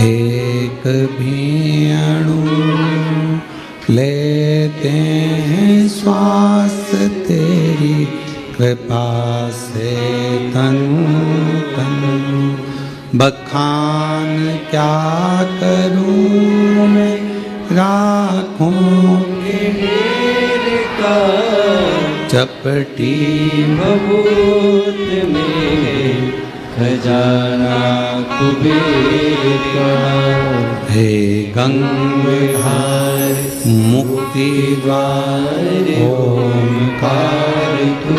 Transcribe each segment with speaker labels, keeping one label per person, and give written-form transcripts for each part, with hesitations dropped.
Speaker 1: एक भी अणु लेते हैं श्वास तेरी कृपा से तनु तनु। बखान क्या करूं मैं राखों के ढेर का, चपटी
Speaker 2: भभूत में खजाना कुबेर का।
Speaker 1: हे गंगाधर मुक्ति द्वार
Speaker 2: ओमकार तू,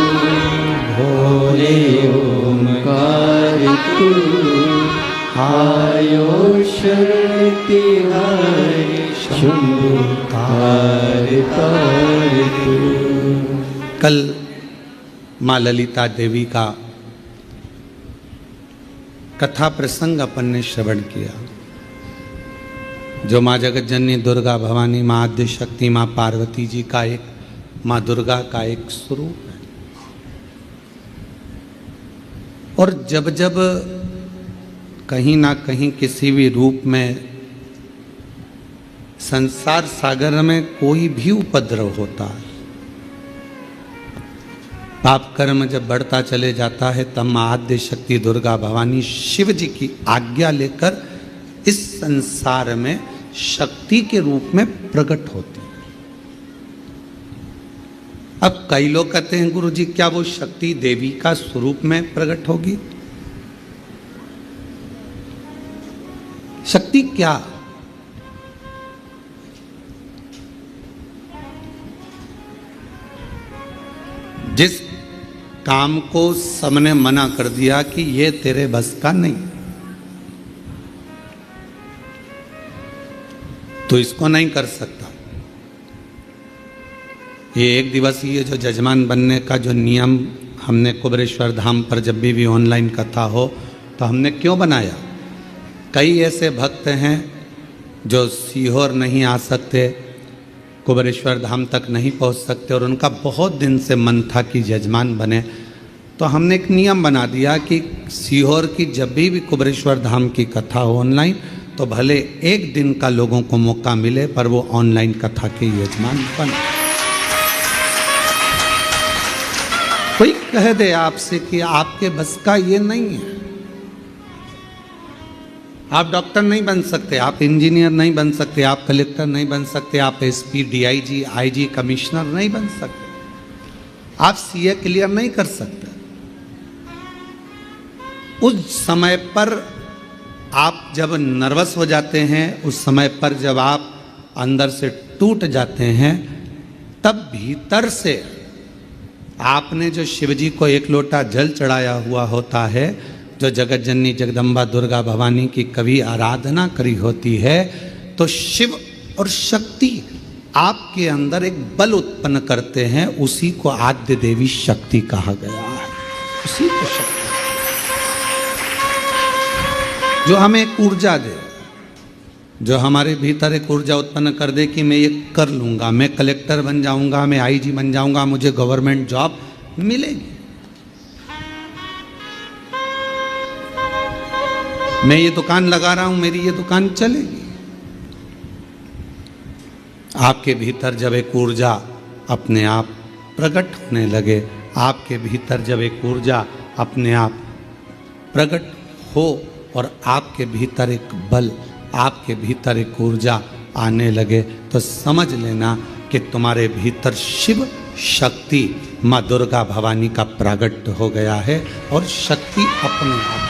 Speaker 1: भोले
Speaker 2: ओमकार तू। आयो शक्ति हरि शंभु कार तू।
Speaker 1: कल माँ ललिता देवी का कथा प्रसंग अपन ने श्रवण किया, जो माँ जगत जननी दुर्गा भवानी, माँ आद्य शक्ति, माँ पार्वती जी का एक, माँ दुर्गा का एक स्वरूप है। और जब जब कहीं ना कहीं किसी भी रूप में संसार सागर में कोई भी उपद्रव होता है, पाप कर्म जब बढ़ता चले जाता है, तब माँ आद्य शक्ति दुर्गा भवानी शिव जी की आज्ञा लेकर इस संसार में शक्ति के रूप में प्रकट होती है। अब कई लोग कहते हैं गुरु जी क्या वो शक्ति देवी का स्वरूप में प्रकट होगी? शक्ति क्या? जिस काम को सबने मना कर दिया कि ये तेरे बस का नहीं, तो इसको नहीं कर सकता। ये एक दिवसीय जो जजमान बनने का जो नियम हमने कुबेरेश्वर धाम पर जब भी ऑनलाइन कथा हो तो हमने क्यों बनाया? कई ऐसे भक्त हैं जो सीहोर नहीं आ सकते, कुबेरेश्वर धाम तक नहीं पहुंच सकते, और उनका बहुत दिन से मन था कि जजमान बने। तो हमने एक नियम बना दिया कि सीहोर की जब भी कुबेरेश्वर धाम की कथा हो ऑनलाइन, तो भले एक दिन का लोगों को मौका मिले पर वो ऑनलाइन कथा के यजमान बने। कोई कह दे आपसे कि आपके बस का ये नहीं है, आप डॉक्टर नहीं बन सकते, आप इंजीनियर नहीं बन सकते, आप कलेक्टर नहीं बन सकते, आप एसपी, डीआईजी, आईजी, कमिश्नर नहीं बन सकते, आप सीए क्लियर नहीं कर सकते। उस समय पर आप जब नर्वस हो जाते हैं, उस समय पर जब आप अंदर से टूट जाते हैं, तब भीतर से आपने जो शिवजी को एक लोटा जल चढ़ाया हुआ होता है, जो जगत जननी जगदम्बा दुर्गा भवानी की कभी आराधना करी होती है, तो शिव और शक्ति आपके अंदर एक बल उत्पन्न करते हैं। उसी को आद्य देवी शक्ति कहा गया है। उसी को शक्ति जो हमें एक ऊर्जा दे, जो हमारे भीतर एक ऊर्जा उत्पन्न कर दे कि मैं ये कर लूंगा, मैं कलेक्टर बन जाऊंगा, मैं आईजी बन जाऊंगा, मुझे गवर्नमेंट जॉब मिलेगी, मैं ये दुकान लगा रहा हूं, मेरी ये दुकान चलेगी। आपके भीतर जब एक ऊर्जा अपने आप प्रकट होने लगे, आपके भीतर जब एक ऊर्जा अपने आप प्रकट हो और आपके भीतर एक बल, आपके भीतर एक ऊर्जा आने लगे, तो समझ लेना कि तुम्हारे भीतर शिव शक्ति माँ दुर्गा भवानी का प्रकट हो गया है और शक्ति अपने आप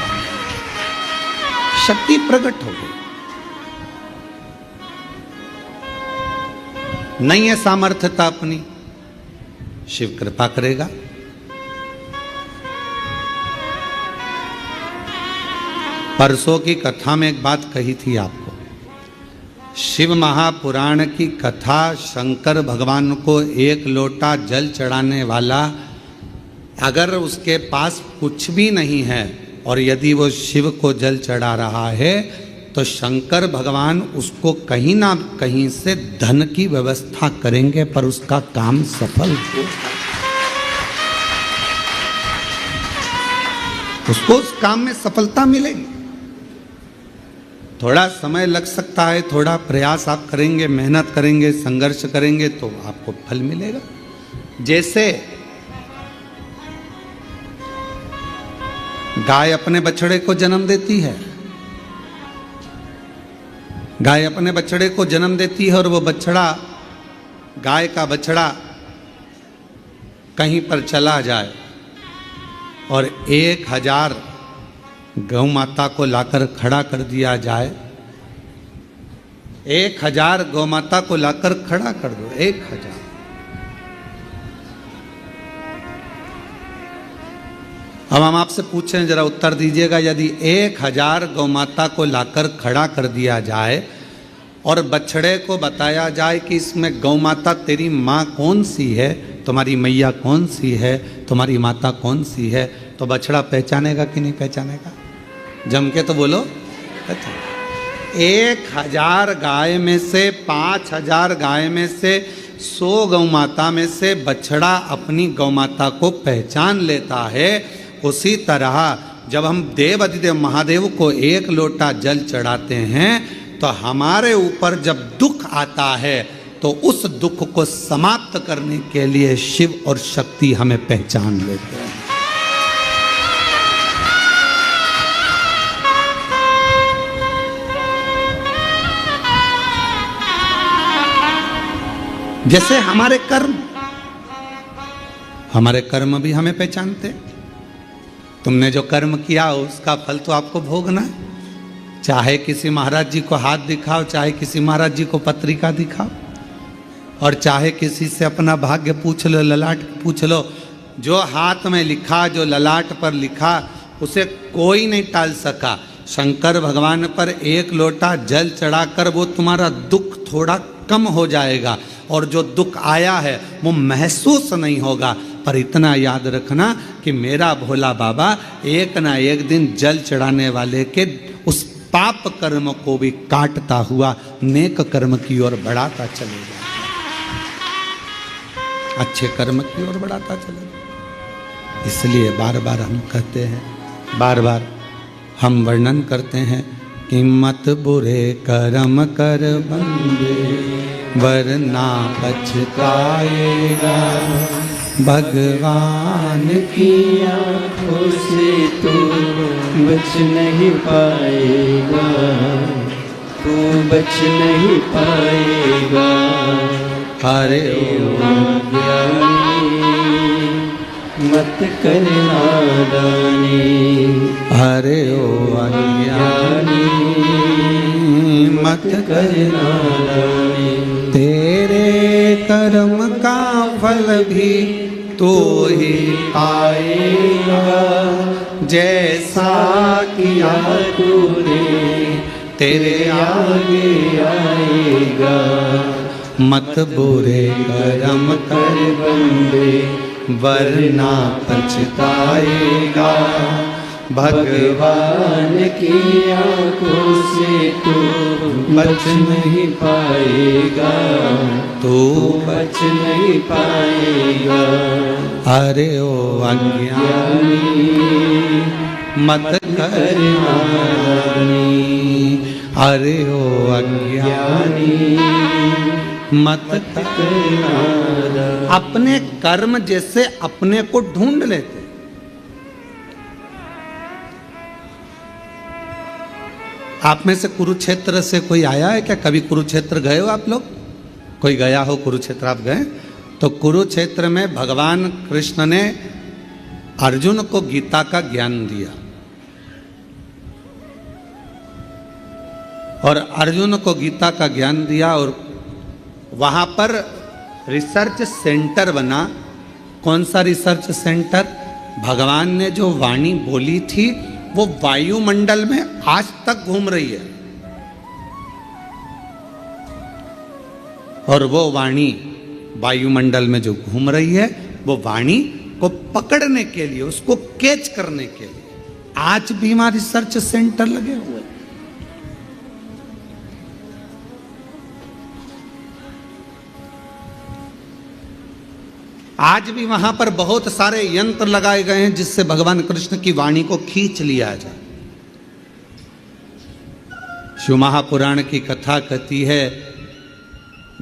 Speaker 1: शक्ति प्रकट हो गई। नहीं है सामर्थ्यता अपनी, शिव कृपा करेगा। परसों की कथा में एक बात कही थी आपको, शिव महापुराण की कथा, शंकर भगवान को एक लोटा जल चढ़ाने वाला अगर उसके पास कुछ भी नहीं है और यदि वो शिव को जल चढ़ा रहा है, तो शंकर भगवान उसको कहीं ना कहीं से धन की व्यवस्था करेंगे, पर उसका काम सफल हो, उसको उस काम में सफलता मिलेगी। थोड़ा समय लग सकता है, थोड़ा प्रयास आप करेंगे, मेहनत करेंगे, संघर्ष करेंगे तो आपको फल मिलेगा। जैसे गाय अपने बछड़े को जन्म देती है, गाय अपने बछड़े को जन्म देती है और वो बछड़ा, गाय का बछड़ा कहीं पर चला जाए और 1000 गौ माता को लाकर खड़ा कर दिया जाए, 1000 गौ माता को लाकर खड़ा कर दो, 1000। अब हम आपसे पूछें, जरा उत्तर दीजिएगा, यदि 1000 गौ माता को लाकर खड़ा कर दिया जाए और बछड़े को बताया जाए कि इसमें गौ माता तेरी माँ कौन सी है, तुम्हारी मैया कौन सी है, तुम्हारी माता कौन सी है, तो बछड़ा पहचानेगा कि नहीं पहचानेगा? जम के तो बोलो। 1000 गाय में से, 5000 गाय में से, 100 गौ माता में से बछड़ा अपनी गौ माता को पहचान लेता है। उसी तरह जब हम देव अधिदेव महादेव को 1 लोटा जल चढ़ाते हैं तो हमारे ऊपर जब दुख आता है तो उस दुख को समाप्त करने के लिए शिव और शक्ति हमें पहचान लेते हैं। जैसे हमारे कर्म भी हमें पहचानते हैं। तुमने जो कर्म किया उसका फल तो आपको भोगना है। चाहे किसी महाराज जी को हाथ दिखाओ, चाहे किसी महाराज जी को पत्रिका दिखाओ, और चाहे किसी से अपना भाग्य पूछ लो, ललाट पूछ लो, जो हाथ में लिखा, जो ललाट पर लिखा, उसे कोई नहीं टाल सका। शंकर भगवान पर 1 लोटा जल चढ़ाकर वो तुम्हारा दुख थोड़ा कम हो जाएगा, और जो दुख आया है वो महसूस नहीं होगा। पर इतना याद रखना कि मेरा भोला बाबा एक ना एक दिन जल चढ़ाने वाले के उस पाप कर्म को भी काटता हुआ नेक कर्म की ओर बढ़ाता चलेगा, अच्छे कर्म की ओर बढ़ाता चलेगा। इसलिए बार बार हम कहते हैं, बार बार हम वर्णन करते हैं कि मत बुरे कर्म कर बंदे वरना पछताएगा। भगवान
Speaker 2: की आँखों से तू बच नहीं पाएगा, तू बच नहीं पाएगा।
Speaker 1: हरे
Speaker 2: ज्ञानी मत कर नादानी,
Speaker 1: हरे ओ अज्ञानी मत
Speaker 2: कर नादानी।
Speaker 1: तेरे कर्म का फल भी तो ही पाएगा, जैसा किया तूने तेरे आगे आएगा। मत बुरे कर्म कर बंदे वरना पछताएगा।
Speaker 2: भगवान की आँखों से तू बच नहीं पाएगा, तू बच नहीं पाएगा।
Speaker 1: अरे ओ अज्ञानी मत कर नादानी, अरे ओ अज्ञानी मत कर नादानी। अपने कर्म जैसे अपने को ढूंढ लेते। आप में से कुरुक्षेत्र से कोई आया है क्या? कभी कुरुक्षेत्र गए हो आप लोग? कोई गया हो कुरुक्षेत्र? आप गए? तो कुरुक्षेत्र में भगवान कृष्ण ने अर्जुन को गीता का ज्ञान दिया, और अर्जुन को गीता का ज्ञान दिया, और वहां पर रिसर्च सेंटर बना। कौन सा रिसर्च सेंटर? भगवान ने जो वाणी बोली थी वो वायुमंडल में आज तक घूम रही है, और वो वाणी वायुमंडल में जो घूम रही है वो वाणी को पकड़ने के लिए, उसको कैच करने के लिए आज भी हमारे रिसर्च सेंटर लगे हुए हैं। आज भी वहां पर बहुत सारे यंत्र लगाए गए हैं जिससे भगवान कृष्ण की वाणी को खींच लिया जाए। शिव महापुराण की कथा कहती है,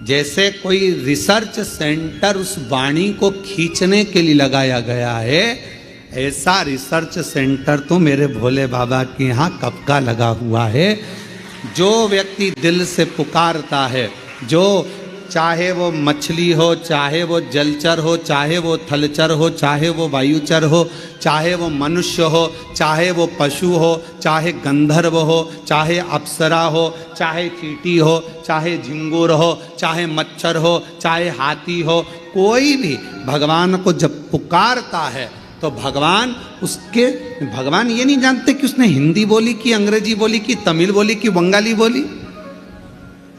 Speaker 1: जैसे कोई रिसर्च सेंटर उस वाणी को खींचने के लिए लगाया गया है, ऐसा रिसर्च सेंटर तो मेरे भोले बाबा के यहाँ कब का लगा हुआ है। जो व्यक्ति दिल से पुकारता है, जो चाहे वो मछली हो, चाहे वो जलचर हो, चाहे वो थलचर हो, चाहे वो वायुचर हो, चाहे वो मनुष्य हो, चाहे वो पशु हो, चाहे गंधर्व हो, चाहे अप्सरा हो, चाहे चींटी हो, चाहे झिंगुर हो, चाहे मच्छर हो, चाहे हाथी हो, कोई भी भगवान को जब पुकारता है तो भगवान ये नहीं जानते कि उसने हिंदी बोली कि अंग्रेजी बोली कि तमिल बोली कि बंगाली बोली,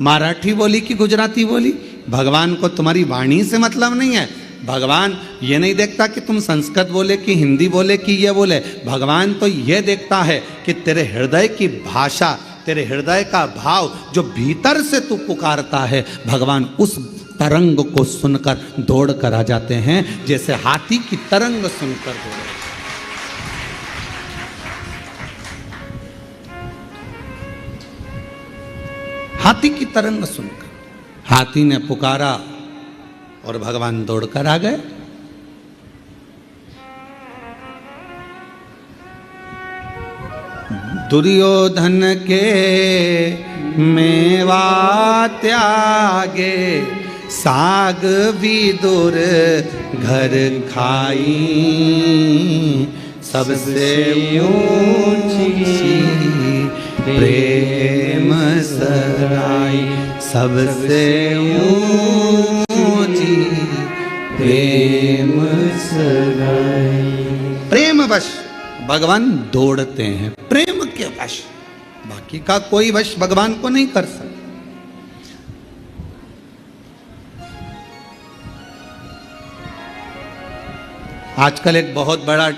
Speaker 1: मराठी बोली कि गुजराती बोली। भगवान को तुम्हारी वाणी से मतलब नहीं है। भगवान ये नहीं देखता कि तुम संस्कृत बोले कि हिंदी बोले कि ये बोले। भगवान तो ये देखता है कि तेरे हृदय की भाषा, तेरे हृदय का भाव जो भीतर से तू पुकारता है, भगवान उस तरंग को सुनकर दौड़ कर आ जाते हैं, जैसे हाथी की तरंग सुनकर दौड़। हाथी की तरंग सुनकर हाथी ने पुकारा और भगवान दौड़कर आ गए। दुर्योधन के मेवा त्यागे, साग विदुर घर खाई, सबसे ऊंची प्रेम सगाई, सबसे ऊंची प्रेम सगाई। प्रेमवश भगवान दौड़ते हैं, प्रेम के वश, बाकी का कोई वश भगवान को नहीं कर सकता। आजकल एक बहुत बड़ा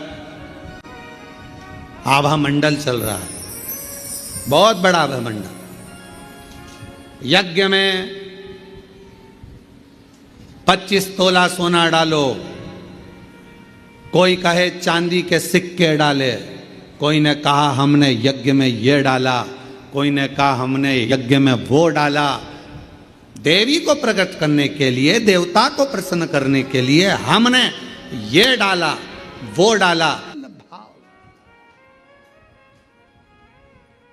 Speaker 1: आभा मंडल चल रहा है, बहुत बड़ा आभा मंडल। यज्ञ में 25 तोला सोना डालो, कोई कहे चांदी के सिक्के डाले, कोई ने कहा हमने यज्ञ में ये डाला, कोई ने कहा हमने यज्ञ में वो डाला। देवी को प्रकट करने के लिए, देवता को प्रसन्न करने के लिए हमने ये डाला वो डाला।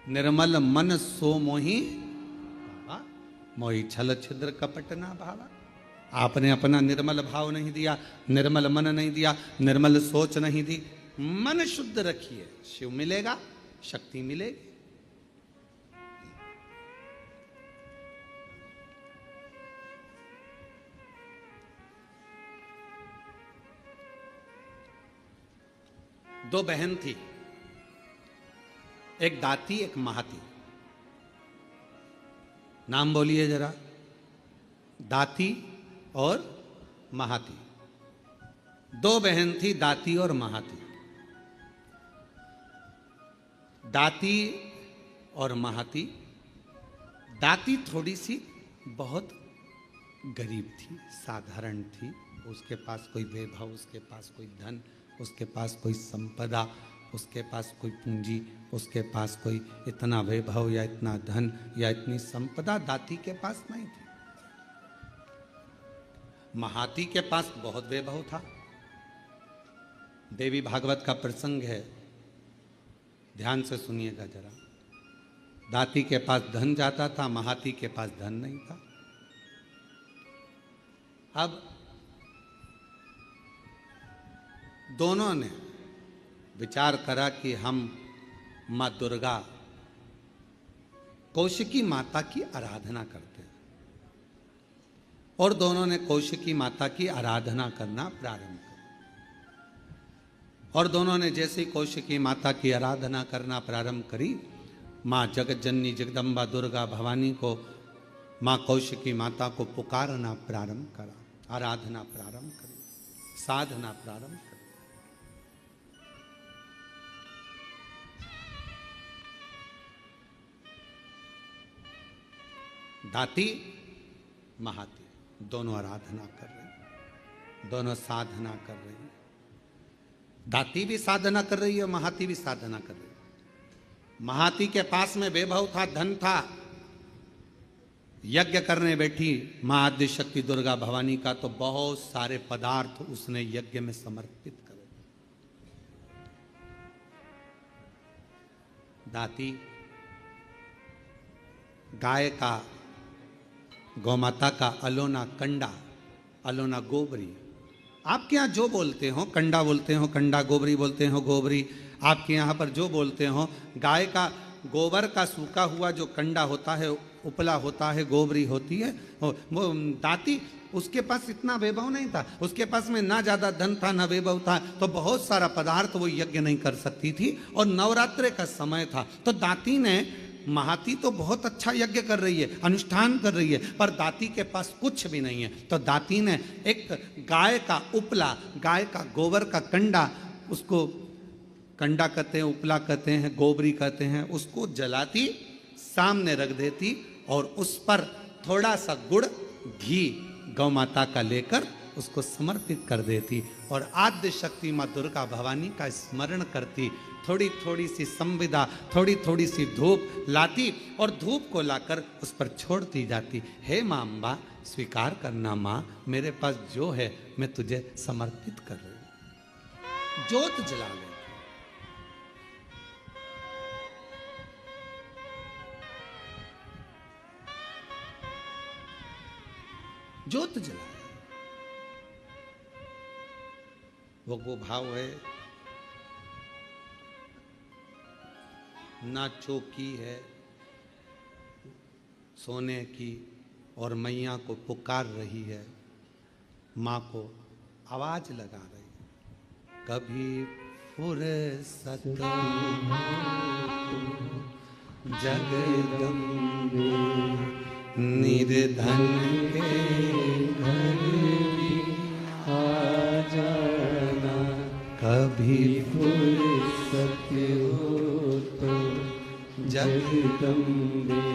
Speaker 1: निर्मल मन सो मोही मोही छल छिद्र कपट ना भावा। आपने अपना निर्मल भाव नहीं दिया, निर्मल मन नहीं दिया, निर्मल सोच नहीं दी। मन शुद्ध रखिए, शिव मिलेगा, शक्ति मिलेगी। दो बहन थी, एक दाती एक महाती। नाम बोलिए जरा, दाती और महाती। दो बहन थी, दाती और महाती। दाती और महाती। दाती थोड़ी सी बहुत गरीब थी, साधारण थी। उसके पास कोई वैभव, उसके पास कोई धन, उसके पास कोई संपदा, उसके पास कोई पूंजी, उसके पास कोई इतना वैभव या इतना धन या इतनी संपदा दाती के पास नहीं थी। महाती के पास बहुत वैभव था। देवी भागवत का प्रसंग है, ध्यान से सुनिएगा जरा। दाती के पास धन जाता था, महाती के पास धन नहीं था। अब दोनों ने विचार करा कि हम माँ दुर्गा, कौशिकी माता की आराधना करते हैं। और दोनों ने कौशिकी माता की आराधना करना प्रारंभ किया। और दोनों ने जैसे कौशिकी माता की आराधना करना प्रारंभ करी, माँ जगत जननी जगदम्बा दुर्गा भवानी को, माँ कौशिकी माता को पुकारना प्रारंभ करा, आराधना प्रारंभ करी, साधना प्रारंभ करी। दाती महाती दोनों आराधना कर रहे, दोनों साधना कर रही हैं। दाती भी साधना कर रही है, महाती भी साधना कर रही है। महाती के पास में वैभव था, धन था, यज्ञ करने बैठी मां आद्य शक्ति दुर्गा भवानी का, तो बहुत सारे पदार्थ उसने यज्ञ में समर्पित कर दाती गाय का, गौमाता का अलोना कंडा, अलोना गोबरी, आपके यहाँ जो बोलते हो, कंडा बोलते हो, कंडा गोबरी बोलते हो, गोबरी आपके यहाँ पर जो बोलते हो, गाय का गोबर का सूखा हुआ जो कंडा होता है, उपला होता है, गोबरी होती है, वो दाती उसके पास इतना वैभव नहीं था, उसके पास में ना ज़्यादा धन था ना वैभव था, तो बहुत सारा पदार्थ वो यज्ञ नहीं कर सकती थी, और नवरात्रे का समय था, तो दाती ने, महाती तो बहुत अच्छा यज्ञ कर रही है, अनुष्ठान कर रही है, पर दाती के पास कुछ भी नहीं है, तो दाती ने एक गाय का उपला, गाय का गोबर का कंडा, उसको कंडा कहते हैं, उपला कहते हैं, गोबरी कहते हैं, उसको जलाती, सामने रख देती और उस पर थोड़ा सा गुड़ घी गौ माता का लेकर उसको समर्पित कर देती और आद्य शक्ति माँ दुर्गा भवानी का स्मरण करती। थोड़ी थोड़ी सी संविदा, थोड़ी थोड़ी सी धूप लाती और धूप को लाकर उस पर छोड़ती जाती। हे माँ अम्बा, स्वीकार करना माँ, मेरे पास जो है मैं तुझे समर्पित कर रही हूँ। ज्योत जला ले, ज्योत जला, वो भाव है, ना चौकी है सोने की और मैया को पुकार रही है, माँ को आवाज लगा रही है, कभी फुर्सत जगदम्बे निर्धन के घर भी आ जाना, कभी
Speaker 2: फुर्सत हो तो
Speaker 1: जगदम्बे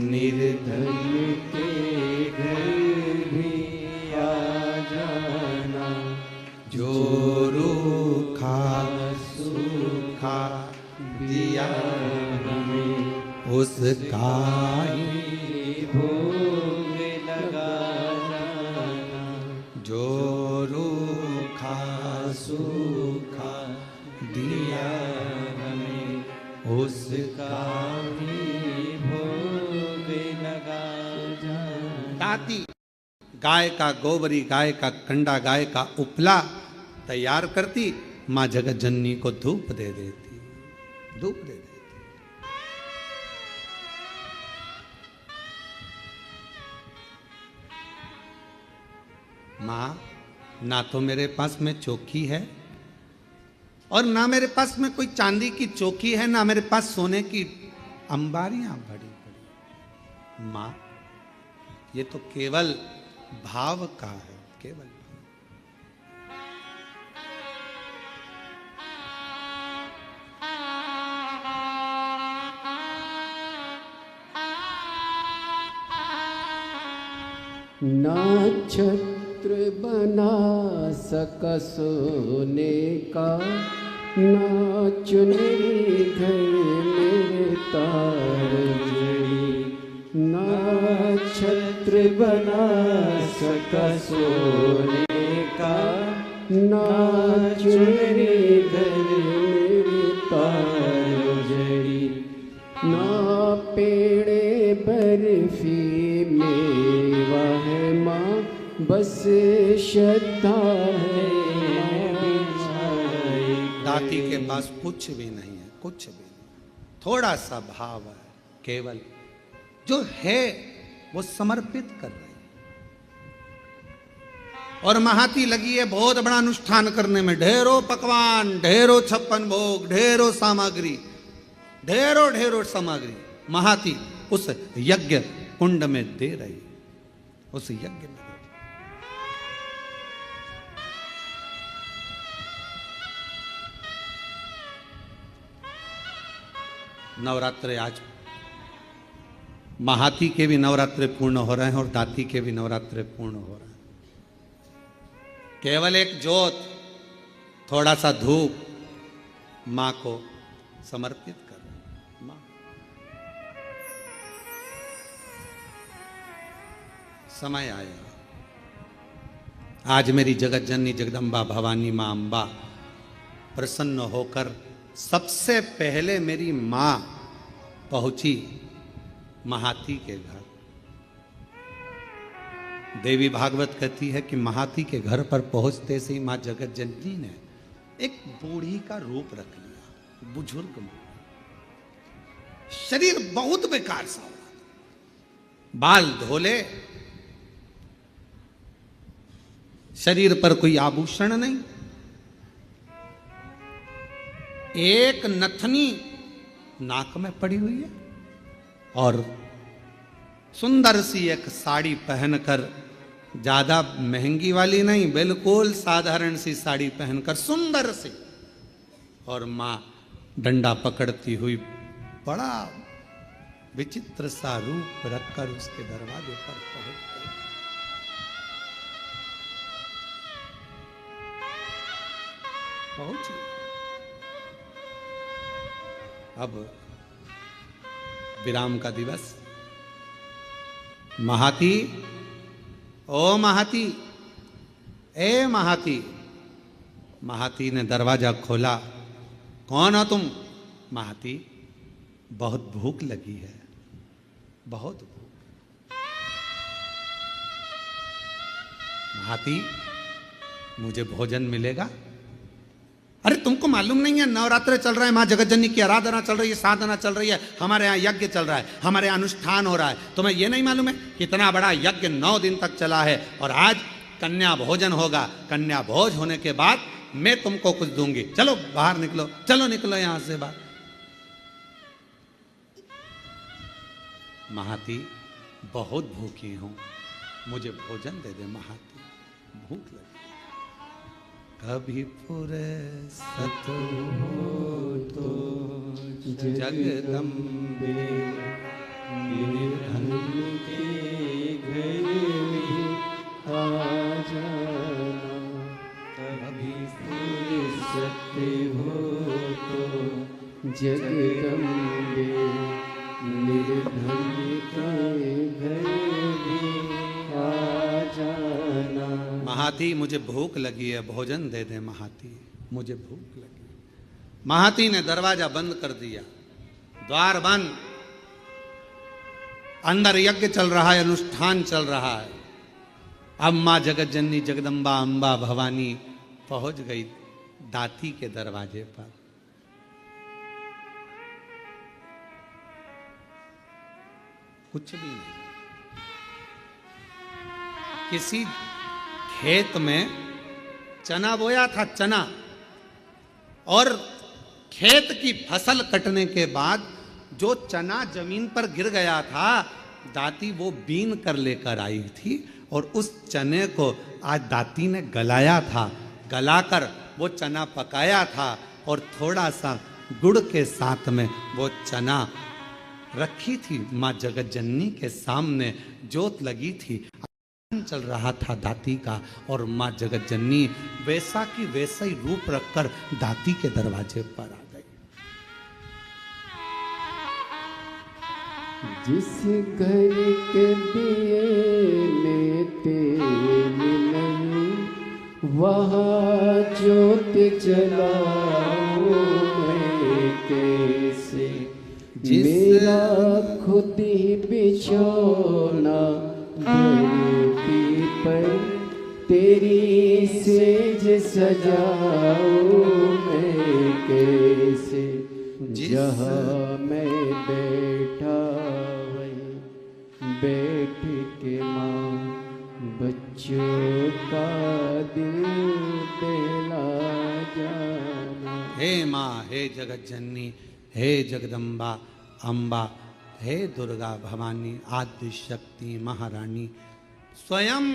Speaker 1: निर्धन
Speaker 2: के घर भी आ जाना,
Speaker 1: जो रूखा सूखा दिया हमें उसका
Speaker 2: भोग लगा जाना,
Speaker 1: जो रूखा सूखा दिया हमें उसका
Speaker 2: भी भोग लगा जाना।
Speaker 1: दाती गाय का गोबरी, गाय का कंडा, गाय का उपला तैयार करती, माँ जगत जननी को धूप दे देती, धूप दे देती। माँ, ना तो मेरे पास में चौकी है और ना मेरे पास में कोई चांदी की चौकी है, ना मेरे पास सोने की अंबारियां बड़ी बड़ी। माँ, ये तो केवल भाव का है, केवल
Speaker 2: ना छत्र बना सका सोने का, ना चुनरी घर मेरे तार जड़ी, ना छत्र बना सका सोने का, ना चुनरी घर मेरे तार जड़ी, ना पेड़े बर्फी मेवा है माँ, बस श्रद्धा है।
Speaker 1: दाती के पास कुछ भी नहीं है, कुछ भी नहीं, थोड़ा सा भाव है, केवल जो है वो समर्पित कर रही है। और महाती लगी है बहुत बड़ा अनुष्ठान करने में, ढेरों पकवान, ढेरों 56 भोग, ढेरों सामग्री, ढेरों ढेरों सामग्री महाती उस यज्ञ कुंड में दे रही, उस यज्ञ में। नवरात्रे आज महाती के भी नवरात्रे पूर्ण हो रहे हैं और दाती के भी नवरात्रे पूर्ण हो रहे हैं। केवल एक ज्योत, थोड़ा सा धूप मां को समर्पित कर रहे हैं। समय आया। आज मेरी जगत जननी जगदम्बा भवानी माँ अम्बा प्रसन्न होकर सबसे पहले मेरी माँ पहुंची महाती के घर। देवी भागवत कहती है कि महाती के घर पर पहुंचते से ही माँ जगत जननी ने एक बूढ़ी का रूप रख लिया, बुजुर्ग में। शरीर बहुत बेकार सा हो रहा, बाल धोले, शरीर पर कोई आभूषण नहीं, एक नथनी नाक में पड़ी हुई है और सुंदर सी एक साड़ी पहनकर, ज्यादा महंगी वाली नहीं, बिल्कुल साधारण सी साड़ी पहनकर सुंदर सी, और मां डंडा पकड़ती हुई बड़ा विचित्र सा रूप रखकर उसके दरवाजे पर पहुंच गई। पहुंची। अब विराम का दिवस। महाती, ओ महाती, ए महाती। महाती ने दरवाजा खोला। कौन हो तुम? महाती, बहुत भूख लगी है, बहुत भूख। महाती, मुझे भोजन मिलेगा? अरे तुमको मालूम नहीं है, नवरात्र चल रहा है, माँ जगत जननी की आराधना चल रही है, साधना चल रही है, हमारे यहाँ यज्ञ चल रहा है, हमारे यहाँ अनुष्ठान हो रहा है। तुम्हें यह नहीं मालूम है कितना बड़ा यज्ञ 9 दिन तक चला है, और आज कन्या भोजन होगा। कन्या भोज होने के बाद मैं तुमको कुछ दूंगी। चलो बाहर निकलो, चलो निकलो यहां से बाहर। महाती, बहुत भूखी हूं, मुझे भोजन दे दे महाती, भूख लगी। कभी फुर्सत हो तो जगदम्बे निर्धन
Speaker 2: के घर में आ जाना, कभी फुर्सत हो तो जगदम्बे निर्धन के घर में आ जाना।
Speaker 1: महाती, मुझे भूख लगी है, भोजन दे दे महाती, मुझे भूख लगी। महाती ने दरवाजा बंद कर दिया, द्वार बंद। अंदर यज्ञ चल रहा है, अनुष्ठान चल रहा है। अब मां जगत जननी जगदम्बा अम्बा भवानी पहुंच गई दाती के दरवाजे पर। कुछ भी नहीं, किसी खेत में चना बोया था, चना, और खेत की फसल कटने के बाद जो चना जमीन पर गिर गया था, दाती वो बीन कर लेकर आई थी, और उस चने को आज दाती ने गलाया था। गलाकर वो चना पकाया था, और थोड़ा सा गुड़ के साथ में वो चना रखी थी माँ जगत जननी के सामने। जोत लगी थी, चल रहा था दाती का, और माँ जगत जननी वैसा की वैसा ही रूप रखकर दाती के दरवाजे पर आ गई।
Speaker 2: जिस घर के दिए में तेल नहीं, वहाँ ज्योत जलाऊं मैं कैसे। मेरा खुद ही बिछौना धरती पर, तेरी सेज सजाऊं मैं कैसे। जहाँ मैं बैठा वहीं बैठ के माँ बच्चों का दिल दिला जाना।
Speaker 1: हे माँ, हे जगत जननी, हे जगदम्बा अम्बा, हे दुर्गा भवानी, आदि शक्ति महारानी, स्वयं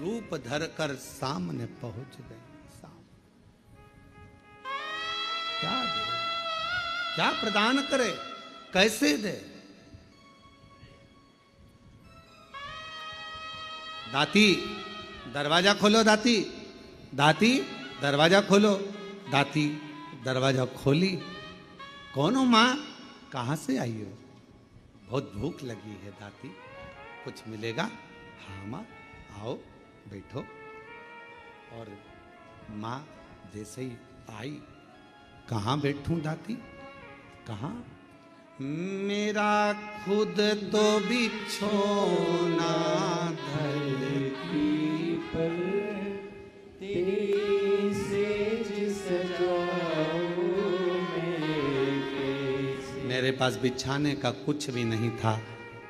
Speaker 1: रूप धरकर सामने पहुंच गए। क्या दे, क्या प्रदान करे, कैसे दे? दाती, दरवाजा खोलो दाती, दाती दरवाजा खोलो। दाती दरवाजा खोली। कौन हो माँ, कहाँ से आई हो? बहुत भूख लगी है दाती, कुछ मिलेगा? हाँ माँ, आओ बैठो। और माँ जैसे ही आई, कहाँ बैठूं दाती, कहाँ? मेरा खुद तो बिछोना
Speaker 2: धरती पर तेरी सेज सजाऊं मैं कैसे।
Speaker 1: मेरे पास बिछाने का कुछ भी नहीं था।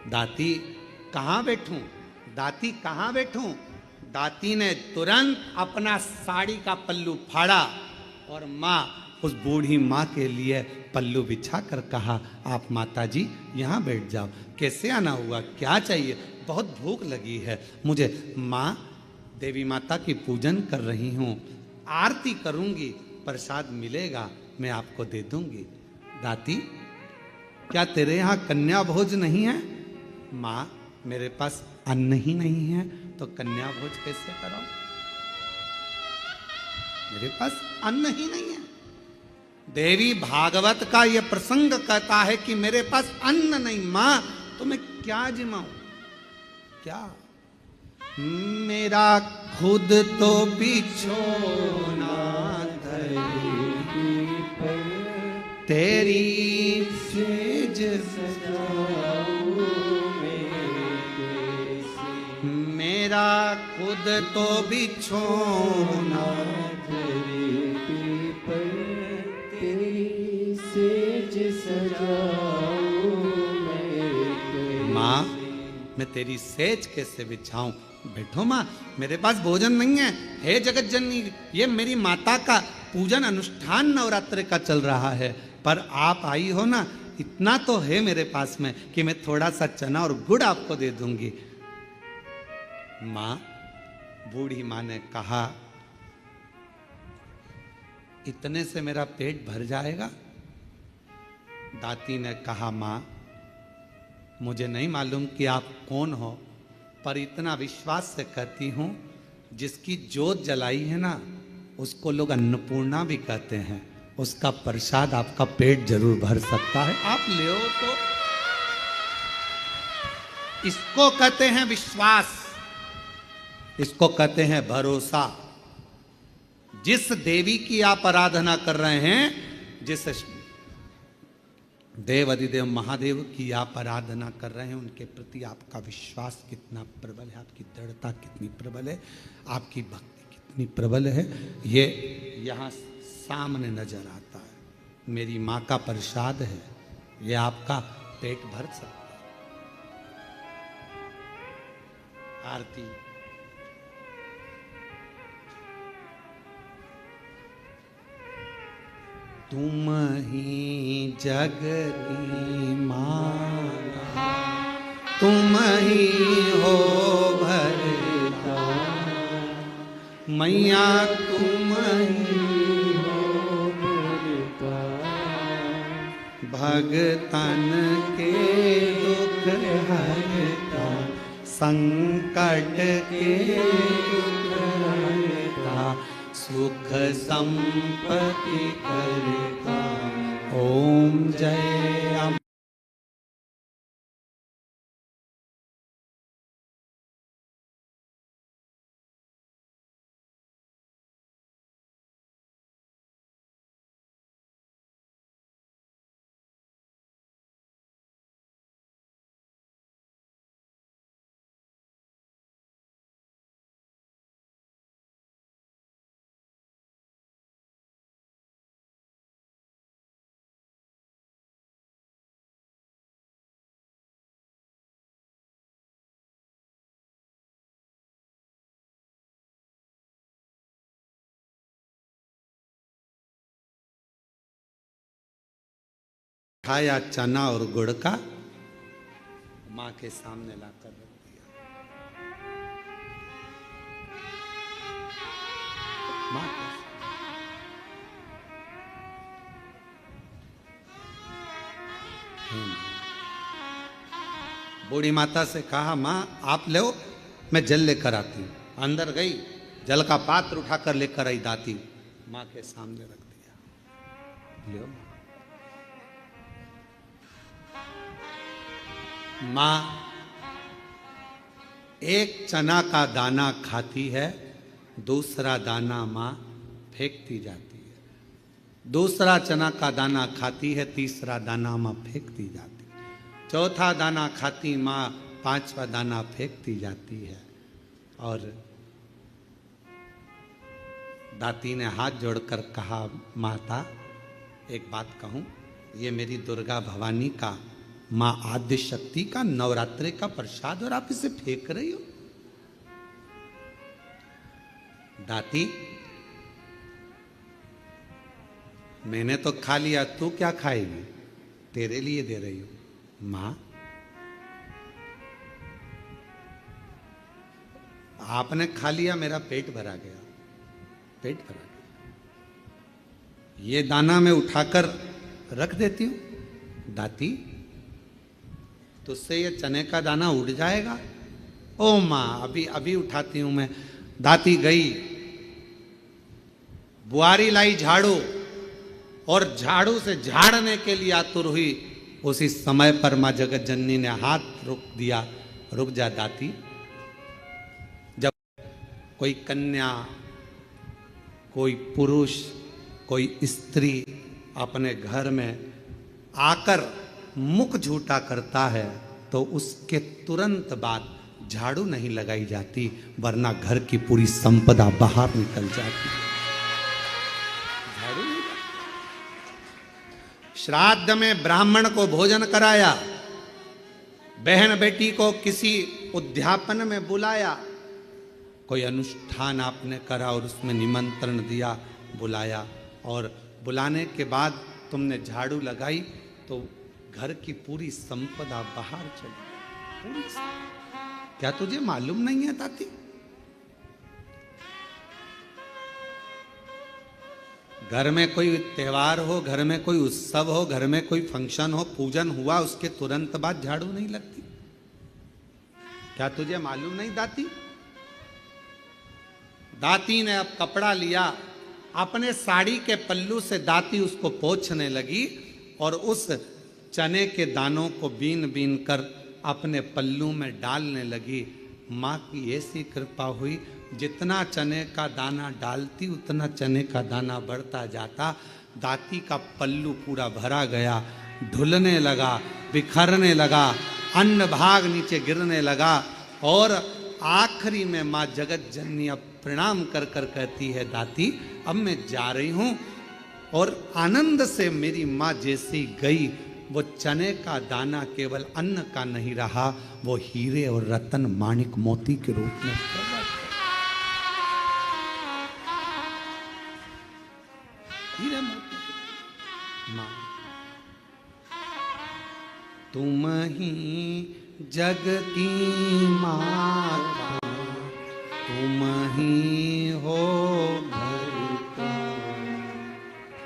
Speaker 1: दाती कहाँ बैठूं, दाती कहाँ बैठूं? दाती ने तुरंत अपना साड़ी का पल्लू फाड़ा और माँ, उस बूढ़ी माँ के लिए पल्लू बिछा कर कहा, आप माता जी यहाँ बैठ जाओ। कैसे आना हुआ, क्या चाहिए? बहुत भूख लगी है मुझे। माँ, देवी माता की पूजन कर रही हूँ, आरती करूँगी, प्रसाद मिलेगा मैं आपको दे दूँगी। दाती, क्या तेरे यहाँ कन्या भोज नहीं है? माँ, मेरे पास अन्न ही नहीं है तो कन्या भोज कैसे करो? मेरे पास अन्न ही नहीं है। देवी भागवत का यह प्रसंग कहता है कि मेरे पास अन्न नहीं। मां, तो मैं क्या जिमाऊं, क्या? मेरा खुद तो बिछोना धरती पर तेरी सेज सजाऊं मैं कैसे। मेरा खुद तो बिछोना
Speaker 2: धरती पर तेरी सेज सजाऊं मैं कैसे।
Speaker 1: माँ, मैं तेरी सेज कैसे बिछाऊं? बैठो माँ, मेरे पास भोजन नहीं है। हे जगत जननी, ये मेरी माता का पूजन अनुष्ठान नवरात्र का चल रहा है, पर आप आई हो ना, इतना तो है मेरे पास में कि मैं थोड़ा सा चना और गुड़ आपको दे दूंगी। माँ, बूढ़ी माँ ने कहा, इतने से मेरा पेट भर जाएगा? दाती ने कहा, माँ, मुझे नहीं मालूम कि आप कौन हो, पर इतना विश्वास से कहती हूं, जिसकी जोत जलाई है ना, उसको लोग अन्नपूर्णा भी कहते हैं। उसका प्रसाद आपका पेट जरूर भर सकता है, आप ले तो। इसको कहते हैं विश्वास, इसको कहते हैं भरोसा। जिस देवी की आप आराधना कर रहे हैं, जिस देव अधिदेव महादेव की आप आराधना कर रहे हैं, उनके प्रति आपका विश्वास कितना प्रबल है, आपकी दृढ़ता कितनी प्रबल है, आपकी भक्ति कितनी प्रबल है, ये यहाँ सामने नजर आता है। मेरी माँ का प्रसाद है, ये आपका पेट भर सकता है। आरती। तुम ही जग की माता, तुम ही हो भरता, मैया तुम ही
Speaker 2: हो भरता।
Speaker 1: भगतन के दुख हरता, संकट के दुख हरता, सुख संपत्ति करता। ओम जय अम्बे। खाया चना और गुड़ का, माँ के सामने लाकर रख दिया। माँ बूढ़ी माता से कहा, माँ आप ले, मैं जल लेकर आती हूँ। अंदर गई, जल का पात्र उठाकर लेकर आई दाती, माँ के सामने रख दिया। लो माँ, एक चना का दाना खाती है, दूसरा दाना माँ फेंकती जाती है। दूसरा चना का दाना खाती है, तीसरा दाना माँ फेंकती जाती है। चौथा दाना खाती माँ, पांचवा दाना फेंकती जाती है। और दाती ने हाथ जोड़कर कहा, माता एक बात कहूँ, ये मेरी दुर्गा भवानी का, माँ आद्य शक्ति का नवरात्रि का प्रसाद और आप इसे फेंक रही हो। दाती, मैंने तो खा लिया, तू क्या खाएगी? तेरे लिए दे रही हूं। माँ, आपने खा लिया, मेरा पेट भरा गया, पेट भरा गया। ये दाना मैं उठाकर रख देती हूं। दाती, तुझसे ये चने का दाना उड़ जाएगा। ओ माँ, अभी अभी उठाती हूं मैं। दाती गई, बुआरी लाई झाड़ू, और झाड़ू से झाड़ने के लिए आतुर हुई। उसी समय पर मां जगत जननी ने हाथ रोक दिया। रुक जा दाती। जब कोई कन्या, कोई पुरुष, कोई स्त्री अपने घर में आकर मुख झूठा करता है तो उसके तुरंत बाद झाड़ू नहीं लगाई जाती, वरना घर की पूरी संपदा बाहर निकल जाती। झाड़ू नहीं। श्राद्ध में ब्राह्मण को भोजन कराया, बहन बेटी को किसी उद्यापन में बुलाया, कोई अनुष्ठान आपने करा और उसमें निमंत्रण दिया, बुलाया, और बुलाने के बाद तुमने झाड़ू लगाई तो घर की पूरी संपदा बाहर चली। पूरी क्या तुझे मालूम नहीं है दाती? घर में कोई त्योहार हो, घर में कोई उत्सव हो, घर में कोई फंक्शन हो, पूजन हुआ, उसके तुरंत बाद झाड़ू नहीं लगती। क्या तुझे मालूम नहीं दाती? दाती ने अब कपड़ा लिया, अपने साड़ी के पल्लू से दाती उसको पोंछने लगी और उस चने के दानों को बीन बीन कर अपने पल्लू में डालने लगी। माँ की ऐसी कृपा हुई, जितना चने का दाना डालती उतना चने का दाना बढ़ता जाता। दाती का पल्लू पूरा भरा गया, ढुलने लगा, बिखरने लगा, अन्न भाग नीचे गिरने लगा। और आखिरी में माँ जगत जननी अब प्रणाम कर कर कहती है, दाती अब मैं जा रही हूँ। और आनंद से मेरी माँ जैसी गई, वो चने का दाना केवल अन्न का नहीं रहा, वो हीरे और रतन माणिक मोती के रूप में प्रकट। हीरे मोती। माँ, तुम ही जग की माता, तुम ही हो घर का।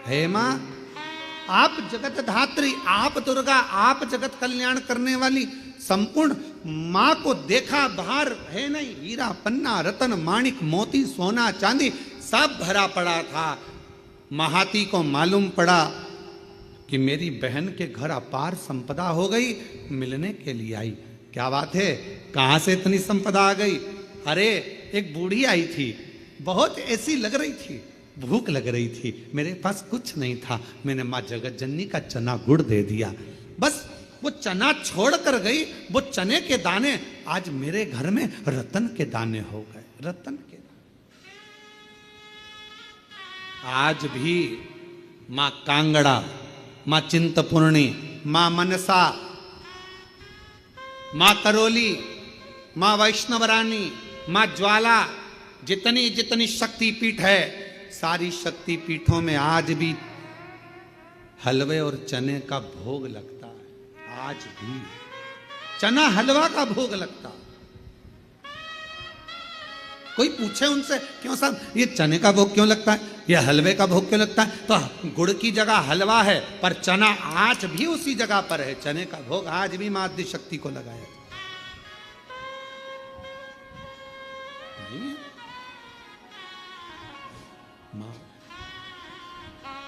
Speaker 1: हे माँ, आप जगत धात्री, आप दुर्गा, आप जगत कल्याण करने वाली संपूर्ण माँ को देखा, बाहर है नहीं, हीरा पन्ना रतन माणिक मोती सोना चांदी सब भरा पड़ा था। महाती को मालूम पड़ा कि मेरी बहन के घर अपार संपदा हो गई, मिलने के लिए आई। क्या बात है, कहाँ से इतनी संपदा आ गई? अरे एक बूढ़ी आई थी, बहुत ऐसी लग रही थी, भूख लग रही थी, मेरे पास कुछ नहीं था, मैंने माँ जगत जननी का चना गुड़ दे दिया। बस वो चना छोड़ कर गई, वो चने के दाने आज मेरे घर में रतन के दाने हो गए, रतन के दाने। आज भी माँ कांगड़ा, माँ चिंतपूर्णी, माँ मनसा, माँ करोली, माँ वैष्णवरानी, माँ ज्वाला, जितनी जितनी शक्तिपीठ है, सारी शक्तिपीठों में आज भी हलवे और चने का भोग लगता है। आज भी चना हलवा का भोग लगता। कोई पूछे उनसे, क्यों साहब ये चने का भोग क्यों लगता है, ये हलवे का भोग क्यों लगता है, तो गुड़ की जगह हलवा है, पर चना आज भी उसी जगह पर है। चने का भोग आज भी मां आदि शक्ति को लगाया। मां,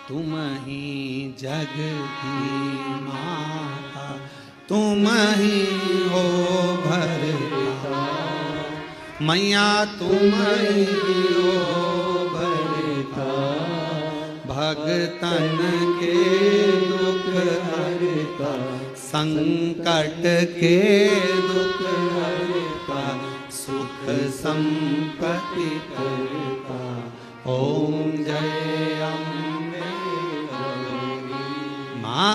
Speaker 1: तुम ही जग की माता, तुम ही हो भरता। मैया तुम ही हो
Speaker 2: भरता
Speaker 1: भगतन के दुख
Speaker 2: हरता
Speaker 1: संकट के दुख
Speaker 2: हरता
Speaker 1: सुख संपत्ति
Speaker 2: करता
Speaker 1: ओम जय अम्बे माँ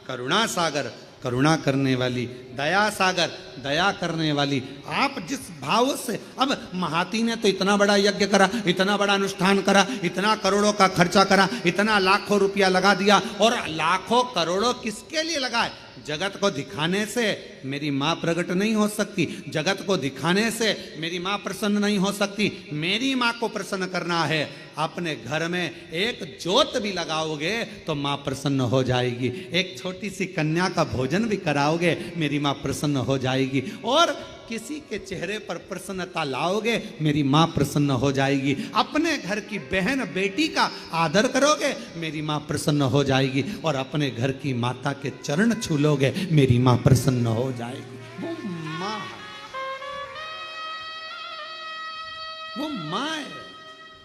Speaker 1: करुणा सागर करुणा करने वाली, दया सागर दया करने वाली। आप जिस भाव से, अब महाती ने तो इतना बड़ा यज्ञ करा, इतना बड़ा अनुष्ठान करा, इतना करोड़ों का खर्चा करा, इतना लाखों रुपया लगा दिया, और लाखों करोड़ों किसके लिए लगाए? जगत को दिखाने से मेरी माँ प्रकट नहीं हो सकती, जगत को दिखाने से मेरी माँ प्रसन्न नहीं हो सकती। मेरी माँ को प्रसन्न करना है, अपने घर में एक ज्योत भी लगाओगे तो माँ प्रसन्न हो जाएगी, एक छोटी सी कन्या का भोजन भी कराओगे मेरी माँ प्रसन्न हो जाएगी, और किसी के चेहरे पर प्रसन्नता लाओगे मेरी माँ प्रसन्न हो जाएगी। अपने घर की बहन बेटी का आदर करोगे मेरी माँ प्रसन्न हो जाएगी, और अपने घर की माता के चरण छू लोगे मेरी माँ प्रसन्न हो जाएगी। वो माँ है।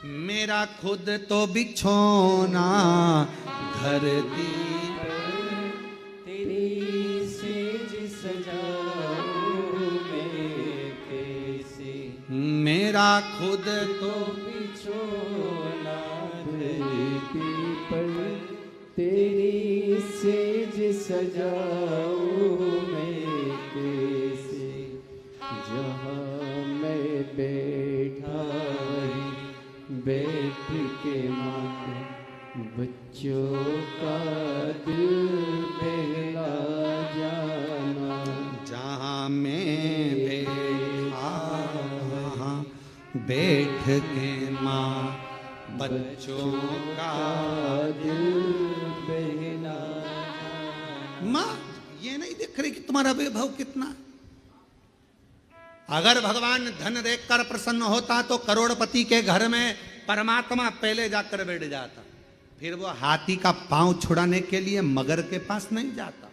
Speaker 1: मेरा खुद तो बिछोना धरती
Speaker 2: तेरी सेज सजाऊं मैं कैसे,
Speaker 1: मेरा खुद तो
Speaker 2: बिछोना धरती पर तेरी सेज सजाऊं मैं कैसे, जहाँ मैं बैठा बैठ के माँ बच्चों का दिल बहला जाना,
Speaker 1: जहाँ मैं बैठ के माँ बच्चों का
Speaker 2: दिल बहला जाना।
Speaker 1: माँ ये नहीं देख रही कि तुम्हारा वैभव कितना। अगर भगवान धन देखकर प्रसन्न होता तो करोड़पति के घर में परमात्मा पहले जाकर बैठ जाता, फिर वो हाथी का पांव छुड़ाने के लिए मगर के पास नहीं जाता।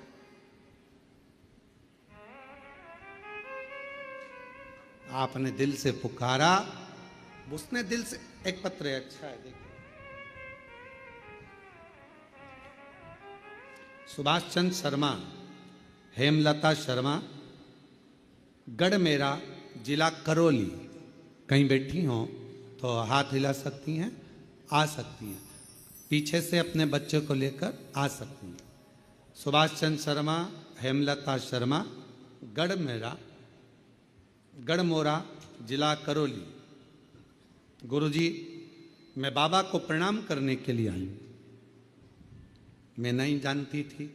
Speaker 1: आपने दिल से पुकारा, उसने दिल से, एक पत्र है अच्छा है देखिए, सुभाष चंद्र शर्मा, हेमलता शर्मा, गढ़ मेरा, जिला करौली। कहीं बैठी हो तो हाथ हिला सकती हैं, आ सकती हैं, पीछे से अपने बच्चे को लेकर आ सकती हैं। सुभाष चंद्र शर्मा, हेमलता शर्मा, गढ़ मेरा, गढ़मोरा, जिला करौली। गुरुजी, मैं बाबा को प्रणाम करने के लिए आई। मैं नहीं जानती थी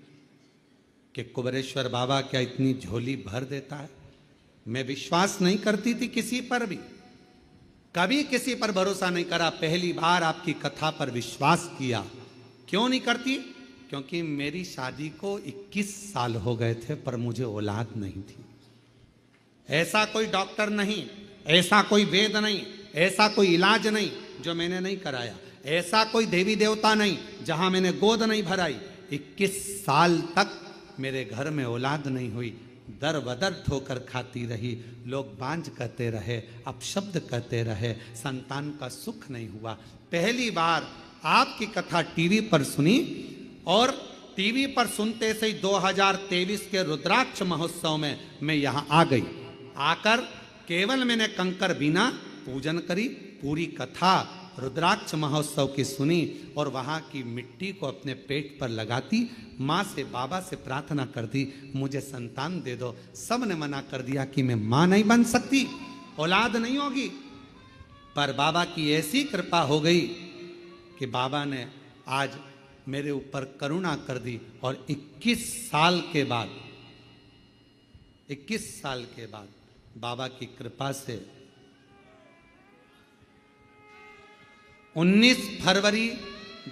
Speaker 1: कि कुबरेश्वर बाबा क्या इतनी झोली भर देता है। मैं विश्वास नहीं करती थी किसी पर भी, कभी किसी पर भरोसा नहीं करा। पहली बार आपकी कथा पर विश्वास किया। क्यों नहीं करती? क्योंकि मेरी शादी को 21 साल हो गए थे पर मुझे औलाद नहीं थी। ऐसा कोई डॉक्टर नहीं, ऐसा कोई वेद नहीं, ऐसा कोई इलाज नहीं जो मैंने नहीं कराया, ऐसा कोई देवी देवता नहीं जहां मैंने गोद नहीं भराई। 21 साल तक मेरे घर में औलाद नहीं हुई, दर बदर ठोकर खाती रही, लोग बांझ कहते रहे, अपशब्द कहते रहे, संतान का सुख नहीं हुआ। पहली बार आपकी कथा टीवी पर सुनी और टीवी पर सुनते से ही 2023 के रुद्राक्ष महोत्सव में मैं यहाँ आ गई। आकर केवल मैंने कंकर बीना पूजन करी, पूरी कथा रुद्राक्ष महोत्सव की सुनी और वहाँ की मिट्टी को अपने पेट पर लगाती, माँ से बाबा से प्रार्थना करती, मुझे संतान दे दो। सब ने मना कर दिया कि मैं माँ नहीं बन सकती, औलाद नहीं होगी। पर बाबा की ऐसी कृपा हो गई कि बाबा ने आज मेरे ऊपर करुणा कर दी और 21 साल के बाद 21 साल के बाद बाबा की कृपा से 19 फरवरी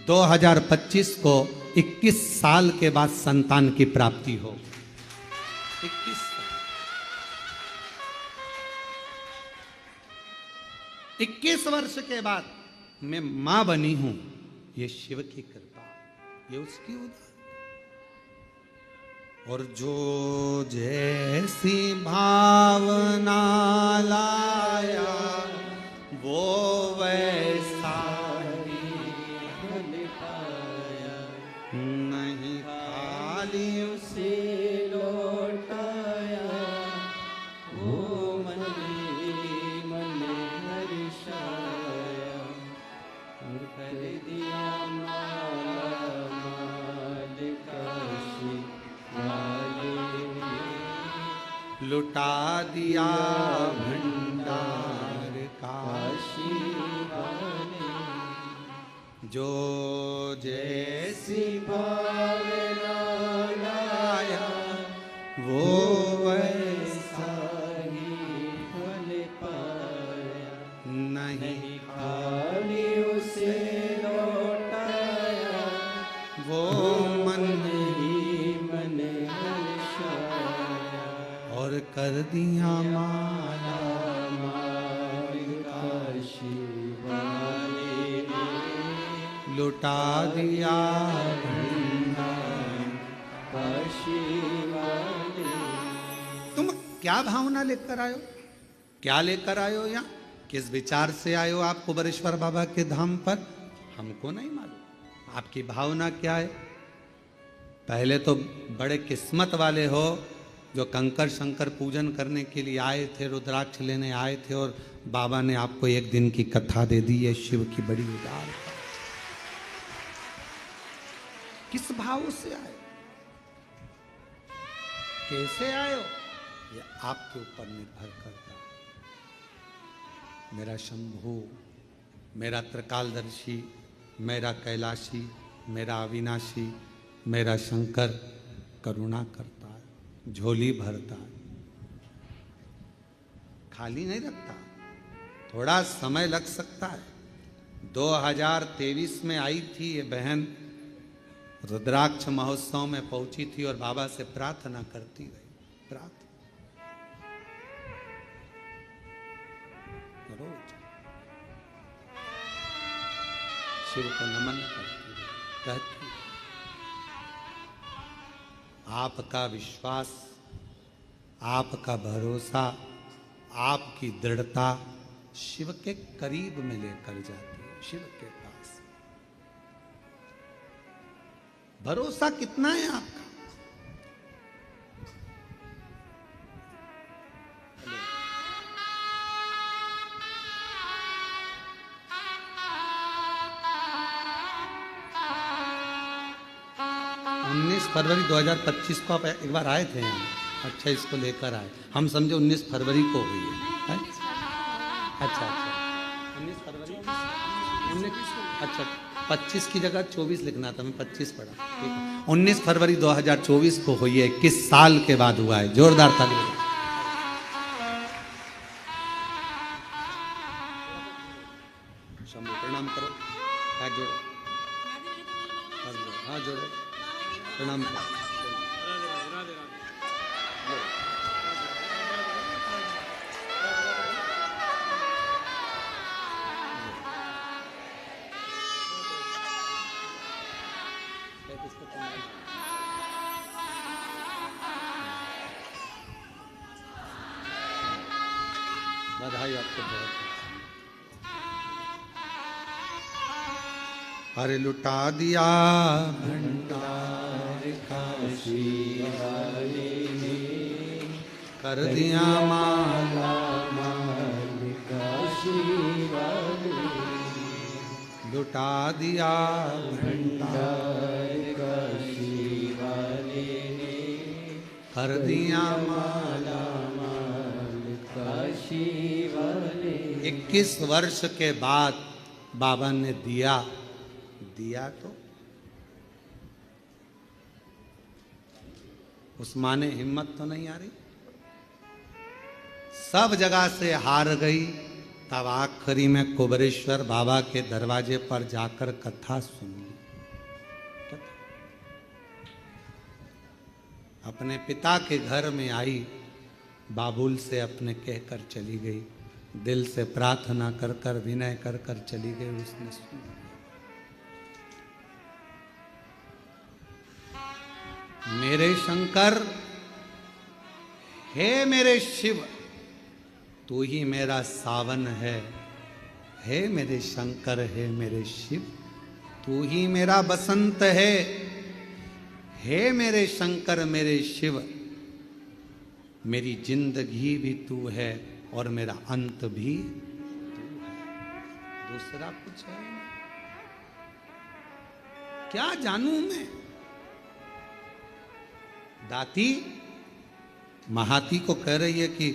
Speaker 1: 2025 को 21 साल के बाद संतान की प्राप्ति हो। 21 वर्ष के बाद मैं मां बनी हूं। ये शिव की कृपा, ये उसकी उदार। और जो जैसी भावना लाया लुटा दिया भंडार
Speaker 2: काशी वाले,
Speaker 1: जो जैसी
Speaker 2: भावना लाया
Speaker 1: वो
Speaker 2: वैसा ही फल पाया।
Speaker 1: नहीं
Speaker 2: खाली उसे लौटाया,
Speaker 1: वो मन
Speaker 2: ही मन हर्षाया।
Speaker 1: और कर दिया माला
Speaker 2: माल काशी वाले ने
Speaker 1: लुटा दिया
Speaker 2: काशी वाले।
Speaker 1: तुम क्या भावना लेकर आयो, क्या लेकर आयो यहाँ, किस विचार से आयो आप कुबेरेश्वर बाबा के धाम पर, हमको नहीं मालूम। आपकी भावना क्या है? पहले तो बड़े किस्मत वाले हो जो कंकर शंकर पूजन करने के लिए आए थे, रुद्राक्ष लेने आए थे, और बाबा ने आपको एक दिन की कथा दे दी है शिव की बड़ी उदार। किस भाव से आए, कैसे आयो, ये आपके ऊपर निर्भर करता है। मेरा शंभू, मेरा त्रिकालदर्शी, मेरा कैलाशी, मेरा अविनाशी, मेरा शंकर करुणा करता है, झोली भरता है, खाली नहीं रखता। थोड़ा समय लग सकता है। 2023 में आई थी ये बहन, रुद्राक्ष महोत्सव में पहुंची थी और बाबा से प्रार्थना करती रही, प्रार्थना रोज शिव को नमन करती रही, कहती आपका विश्वास, आपका भरोसा, आपकी दृढ़ता शिव के करीब में लेकर जाती है, शिव के पास। भरोसा कितना है आपका? फरवरी 2025 को आप एक बार आए थे यहाँ। अच्छा, इसको लेकर आए, हम समझे 19 फरवरी को हुई है। अच्छा अच्छा, 19 फरवरी 19, अच्छा 25 की जगह 24 लिखना था, मैं 25 पढ़ा, ठीक है। 19 फरवरी 2024 को हुई है, किस साल के बाद हुआ है? जोरदार ताली। शंभू प्रणाम करो, हाथ जोड़ो, हाँ जोड़ो, प्रणाम करो। बधाई आपको बहुत। अरे लुटा दिया भंडार
Speaker 2: काशी वाले ने
Speaker 1: कर दिया माला
Speaker 2: माल काशी वाले,
Speaker 1: लुटा दिया
Speaker 2: भंडार काशी वाले ने
Speaker 1: कर दिया
Speaker 2: माला माल काशी वाले।
Speaker 1: 21 वर्ष के बाद बाबा ने दिया तो उस माने हिम्मत तो नहीं आ रही, सब जगह से हार गई। तब आखिरी में कुबेरेश्वर बाबा के दरवाजे पर जाकर कथा सुन ली। अपने पिता के घर में आई, बाबुल से अपने कहकर चली गई, दिल से प्रार्थना कर कर विनय कर कर चली गई। उसने सुना, मेरे शंकर, हे मेरे शिव, तू ही मेरा सावन है। हे मेरे शंकर, हे मेरे शिव, तू ही मेरा बसंत है। हे मेरे शंकर, मेरे शिव, मेरी जिंदगी भी तू है और मेरा अंत भी तू है, दूसरा कुछ है नहीं। क्या जानूं मैं? दाती महाती को कह रही है कि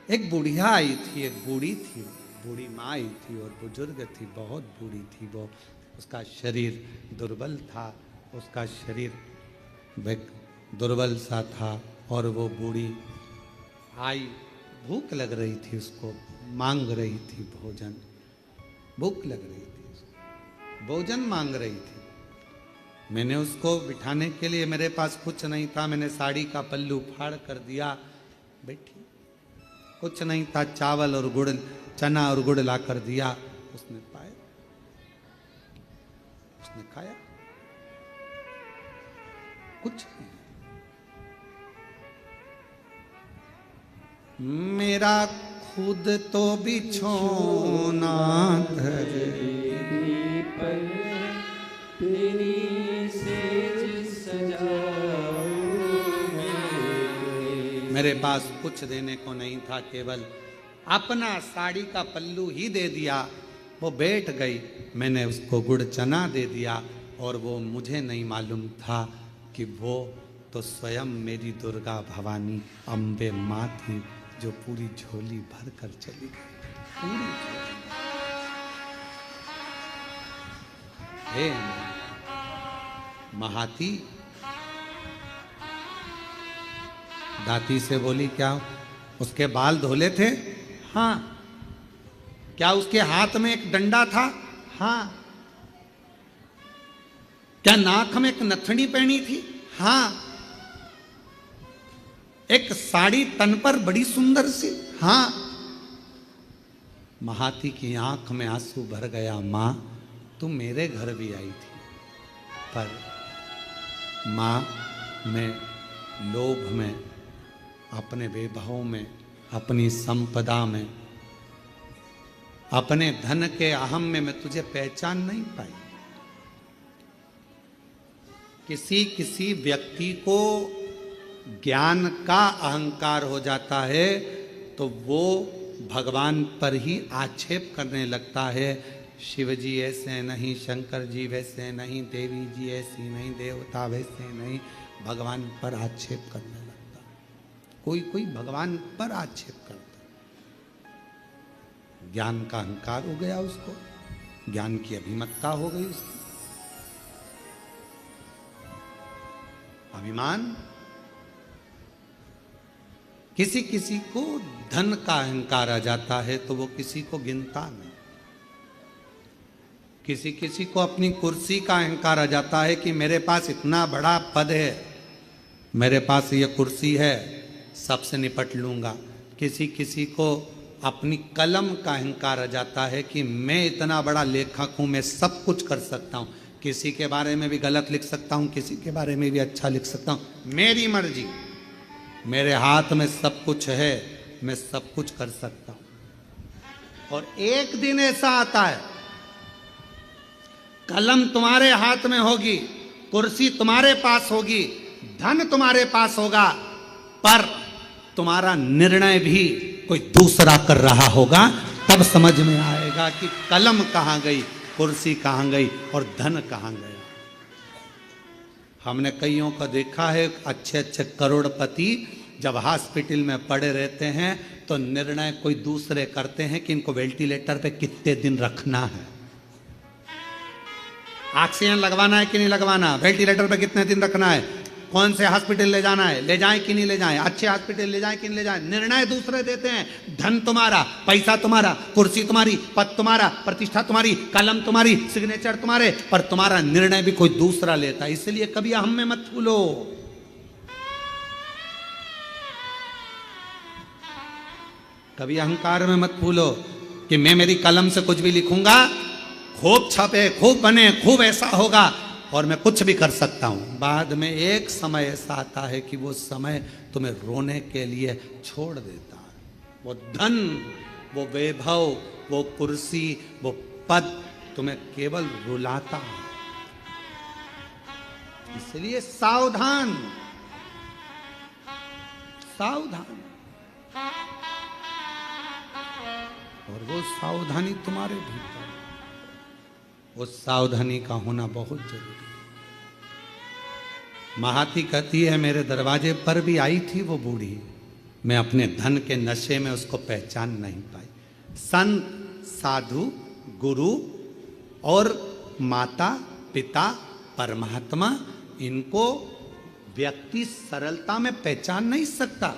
Speaker 1: एक बुढ़िया आई थी, एक बूढ़ी थी, बूढ़ी माँ आई थी और बुजुर्ग थी, बहुत बूढ़ी थी वो, उसका शरीर दुर्बल था, उसका शरीर दुर्बल सा था और वो बूढ़ी आई, भूख लग रही थी उसको, मांग रही थी भोजन, भूख लग रही थी उसको, भोजन मांग रही थी। मैंने उसको बिठाने के लिए, मेरे पास कुछ नहीं था, मैंने साड़ी का पल्लू फाड़ कर दिया, बैठी, कुछ नहीं था, चावल और गुड़, चना और गुड़ ला कर दिया, उसने पाया, उसने खाया, कुछ नहीं। मेरा खुद तो बिछोना धरती
Speaker 2: पर तेरी सेज सजाऊं
Speaker 1: मेरे पास कुछ देने को नहीं था, केवल अपना साड़ी का पल्लू ही दे दिया। वो बैठ गई, मैंने उसको गुड़ चना दे दिया और वो मुझे नहीं मालूम था कि वो तो स्वयं मेरी दुर्गा भवानी अम्बे माँ थी जो पूरी झोली भर कर चली गई, पूरी झोली। हे महाती दाती से बोली, क्या उसके बाल धोले थे? हाँ। क्या उसके हाथ में एक डंडा था? हाँ। क्या नाक में एक नथनी पहनी थी? हाँ। एक साड़ी तन पर बड़ी सुंदर सी? हाँ। महाती की आंख में आंसू भर गया। मां, तू मेरे घर भी आई थी, पर मां, मैं लोभ में, अपने वैभव में, अपनी संपदा में, अपने धन के अहम में मैं तुझे पहचान नहीं पाई। किसी किसी व्यक्ति को ज्ञान का अहंकार हो जाता है तो वो भगवान पर ही आक्षेप करने लगता है। शिव जी ऐसे नहीं, शंकर जी वैसे नहीं, देवी जी ऐसी नहीं, देवता वैसे नहीं, भगवान पर आक्षेप करने लगता। कोई कोई भगवान पर आक्षेप करता। ज्ञान का अहंकार हो गया उसको, ज्ञान की अभिमत्ता हो गई उसकी, अभिमान। किसी किसी को धन का अहंकार आ जाता है तो वो किसी को गिनता नहीं। किसी किसी को अपनी कुर्सी का अहंकार आ जाता है कि मेरे पास इतना बड़ा पद है, मेरे पास ये कुर्सी है, सबसे निपट लूंगा। किसी किसी को अपनी कलम का अहंकार आ जाता है कि मैं इतना बड़ा लेखक हूं, मैं सब कुछ कर सकता हूं, किसी के बारे में भी गलत लिख सकता हूं, किसी के बारे में भी अच्छा लिख सकता हूं, मेरी मर्जी, मेरे हाथ में सब कुछ है, मैं सब कुछ कर सकता हूं। और एक दिन ऐसा आता है, कलम तुम्हारे हाथ में होगी, कुर्सी तुम्हारे पास होगी, धन तुम्हारे पास होगा, पर तुम्हारा निर्णय भी कोई दूसरा कर रहा होगा। तब समझ में आएगा कि कलम कहां गई, कुर्सी कहां गई और धन कहां गया। हमने कईयों को देखा है, अच्छे अच्छे करोड़पति जब हॉस्पिटल में पड़े रहते हैं तो निर्णय कोई दूसरे करते हैं कि इनको वेंटिलेटर पे कितने दिन रखना है, ऑक्सीजन लगवाना है कि नहीं लगवाना, वेंटिलेटर पे कितने दिन रखना है, कौन से हॉस्पिटल ले जाना है, ले जाएं कि नहीं ले जाएं, अच्छे हॉस्पिटल ले जाएं कि नहीं ले जाएं। निर्णय दूसरे देते हैं। धन तुम्हारा, पैसा तुम्हारा, कुर्सी तुम्हारी, पद तुम्हारा, प्रतिष्ठा तुम्हारी, कलम तुम्हारी, सिग्नेचर तुम्हारे, पर तुम्हारा निर्णय भी कोई दूसरा लेता है। इसलिए कभी अहम में मत फूलो। कभी अहंकार में मत फूलो कि मैं मेरी कलम से कुछ भी लिखूंगा, खूब छपे, खूब बने, खूब ऐसा होगा और मैं कुछ भी कर सकता हूं। बाद में एक समय ऐसा आता है कि वो समय तुम्हें रोने के लिए छोड़ देता है। वो धन, वो वैभव, वो कुर्सी, वो पद तुम्हें केवल रुलाता है। इसलिए सावधान, सावधान। और वो सावधानी तुम्हारे भीतर, उस सावधानी का होना बहुत जरूरी है। महाती कहती है मेरे दरवाजे पर भी आई थी वो बूढ़ी, मैं अपने धन के नशे में उसको पहचान नहीं पाई। संत, साधु, गुरु और माता पिता परमात्मा, इनको व्यक्ति सरलता में पहचान नहीं सकता,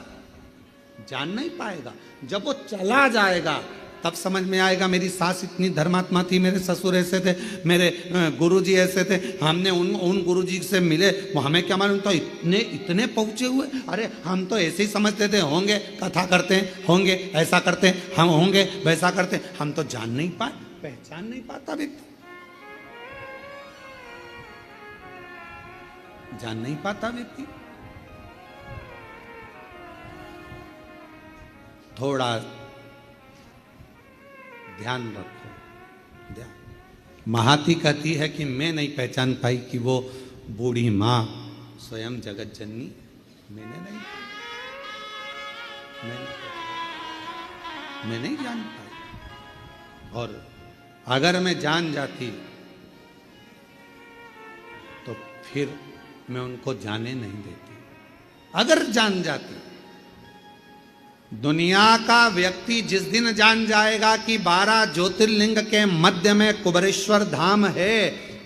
Speaker 1: जान नहीं पाएगा। जब वो चला जाएगा तब समझ में आएगा मेरी सास इतनी धर्मात्मा थी, मेरे ससुर ऐसे थे, मेरे गुरुजी ऐसे थे, हमने उन गुरुजी से मिले, वो हमें क्या मालूम तो इतने पहुंचे हुए। अरे हम तो ऐसे ही समझते थे, होंगे कथा करते हैं, होंगे ऐसा करते हैं, हम होंगे वैसा करते हैं, हम तो जान नहीं पाए, पहचान नहीं पाता व्यक्ति, जान नहीं पाता व्यक्ति। थोड़ा ध्यान रखो, ध्यान। महाती कहती है कि मैं नहीं पहचान पाई कि वो बूढ़ी माँ स्वयं जगत जननी, मैं नहीं जान पाई। और अगर मैं जान जाती तो फिर मैं उनको जाने नहीं देती। अगर जान जाती, दुनिया का व्यक्ति जिस दिन जान जाएगा कि 12 ज्योतिर्लिंग के मध्य में कुबरेश्वर धाम है,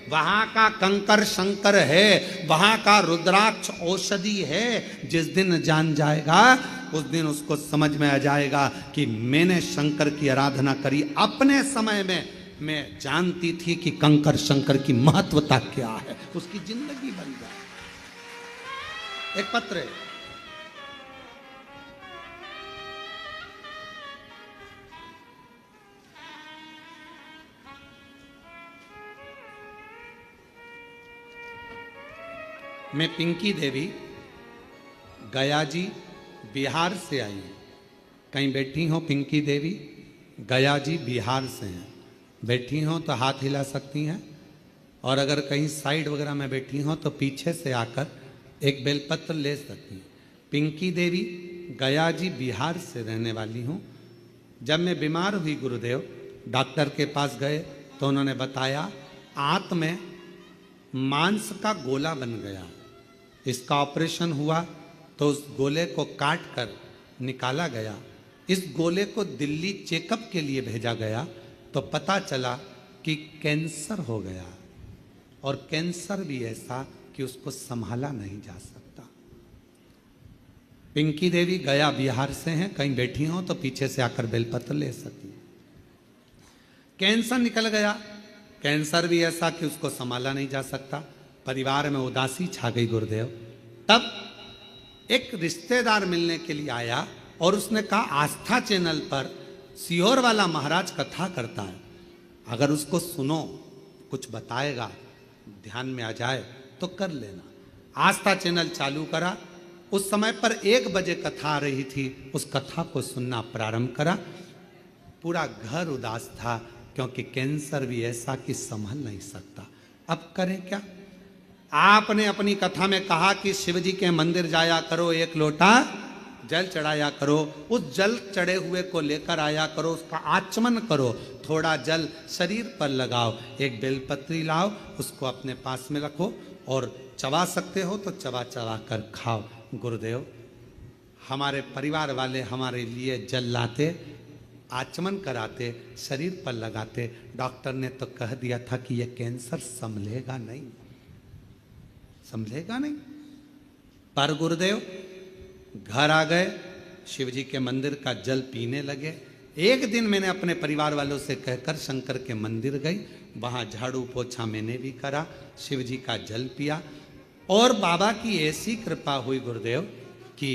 Speaker 1: वहां का कंकर शंकर है, वहां का रुद्राक्ष औषधि है, जिस दिन जान जाएगा उस दिन उसको समझ में आ जाएगा कि मैंने शंकर की आराधना करी अपने समय में, मैं जानती थी कि कंकर शंकर की महत्वता क्या है, उसकी जिंदगी बन जाए। एक पत्र है, मैं पिंकी देवी गया जी बिहार से आई हूँ। कहीं बैठी हो पिंकी देवी? गया जी बिहार से हैं। बैठी हो तो हाथ हिला सकती हैं, और अगर कहीं साइड वगैरह में बैठी हो तो पीछे से आकर एक बेलपत्र ले सकती हैं। पिंकी देवी गया जी बिहार से रहने वाली हूँ। जब मैं बीमार हुई गुरुदेव, डॉक्टर के पास गए तो उन्होंने बताया आंत में मांस का गोला बन गया, इसका ऑपरेशन हुआ तो उस गोले को काट कर निकाला गया। इस गोले को दिल्ली चेकअप के लिए भेजा गया तो पता चला कि कैंसर हो गया, और कैंसर भी ऐसा कि उसको संभाला नहीं जा सकता। पिंकी देवी गया बिहार से हैं, कहीं बैठी हो तो पीछे से आकर बेलपत्र ले सकती हैं। कैंसर निकल गया, कैंसर भी ऐसा कि उसको संभाला नहीं जा सकता। परिवार में उदासी छा गई गुरुदेव। तब एक रिश्तेदार मिलने के लिए आया और उसने कहा आस्था चैनल पर सीहोर वाला महाराज कथा करता है, अगर उसको सुनो, कुछ बताएगा, ध्यान में आ जाए तो कर लेना। आस्था चैनल चालू करा। उस समय पर 1 बजे कथा आ रही थी, उस कथा को सुनना प्रारंभ करा। पूरा घर उदास था, क्योंकि कैंसर भी ऐसा कि संभल नहीं सकता। अब करें क्या? आपने अपनी कथा में कहा कि शिव जी के मंदिर जाया करो, 1 लोटा जल चढ़ाया करो, उस जल चढ़े हुए को लेकर आया करो, उसका आचमन करो, थोड़ा जल शरीर पर लगाओ, एक बेलपत्री लाओ, उसको अपने पास में रखो, और चबा सकते हो तो चबा चबा कर खाओ। गुरुदेव, हमारे परिवार वाले हमारे लिए जल लाते, आचमन कराते, शरीर पर लगाते। डॉक्टर ने तो कह दिया था कि यह कैंसर संभलेगा नहीं, संभलेगा नहीं। पर गुरुदेव घर आ गए, शिव जी के मंदिर का जल पीने लगे। एक दिन मैंने अपने परिवार वालों से कहकर शंकर के मंदिर गई, वहां झाड़ू पोछा मैंने भी करा, शिव जी का जल पिया, और बाबा की ऐसी कृपा हुई गुरुदेव कि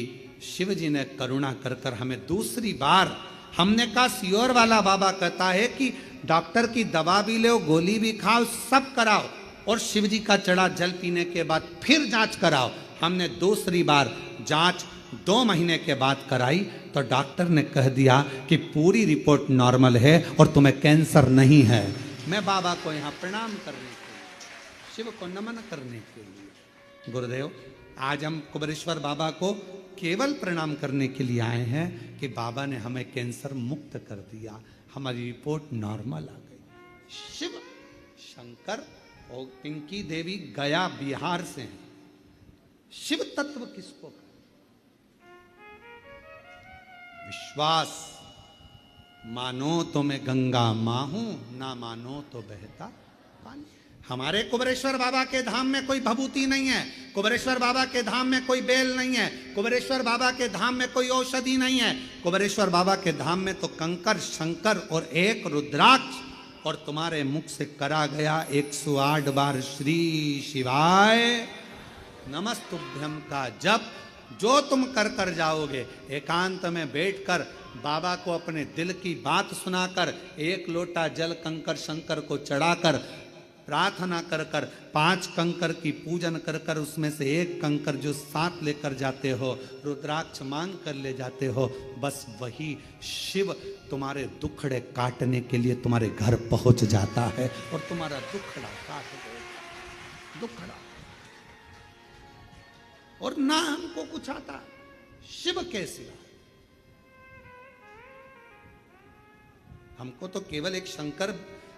Speaker 1: शिव जी ने करुणा कर कर हमें दूसरी बार, हमने कहा सीहोर वाला बाबा कहता है कि डॉक्टर की दवा भी लो, गोली भी खाओ, सब कराओ, और शिव जी का चढ़ा जल पीने के बाद फिर जांच कराओ। हमने दूसरी बार जांच 2 महीने के बाद कराई तो डॉक्टर ने कह दिया कि पूरी रिपोर्ट नॉर्मल है और तुम्हें कैंसर नहीं है। मैं बाबा को यहाँ प्रणाम करने के लिए, शिव को नमन करने के लिए, गुरुदेव आज हम कुबरेश्वर बाबा को केवल प्रणाम करने के लिए आए हैं कि बाबा ने हमें कैंसर मुक्त कर दिया, हमारी रिपोर्ट नॉर्मल आ गई। शिव शंकर और पिंकी देवी गया बिहार से हैं। शिव तत्व किसको? विश्वास। मानो तो मैं गंगा मां हूं, ना मानो तो बहता पानी। हमारे कुबेरेश्वर बाबा के धाम में कोई भभूति नहीं है, कुबेरेश्वर बाबा के धाम में कोई बेल नहीं है, कुबेरेश्वर बाबा के धाम में कोई औषधि नहीं है। कुबेरेश्वर बाबा के धाम में तो कंकर, शंकर और एक रुद्राक्ष, और तुम्हारे मुख से करा गया 108 बार श्री शिवाय नमस्तुभ्यम का जप, जो तुम कर कर जाओगे। एकांत में बैठकर बाबा को अपने दिल की बात सुनाकर, एक लोटा जल कंकर शंकर को चढ़ाकर, प्रार्थना कर कर 5 कंकर की पूजन कर कर, उसमें से एक कंकर जो साथ लेकर जाते हो, रुद्राक्ष मांग कर ले जाते हो, बस वही शिव तुम्हारे दुखड़े काटने के लिए तुम्हारे घर पहुंच जाता है और तुम्हारा दुखड़ा काट देगा। दुखड़ा। और ना हमको कुछ आता शिव के सिवा। हमको तो केवल एक शंकर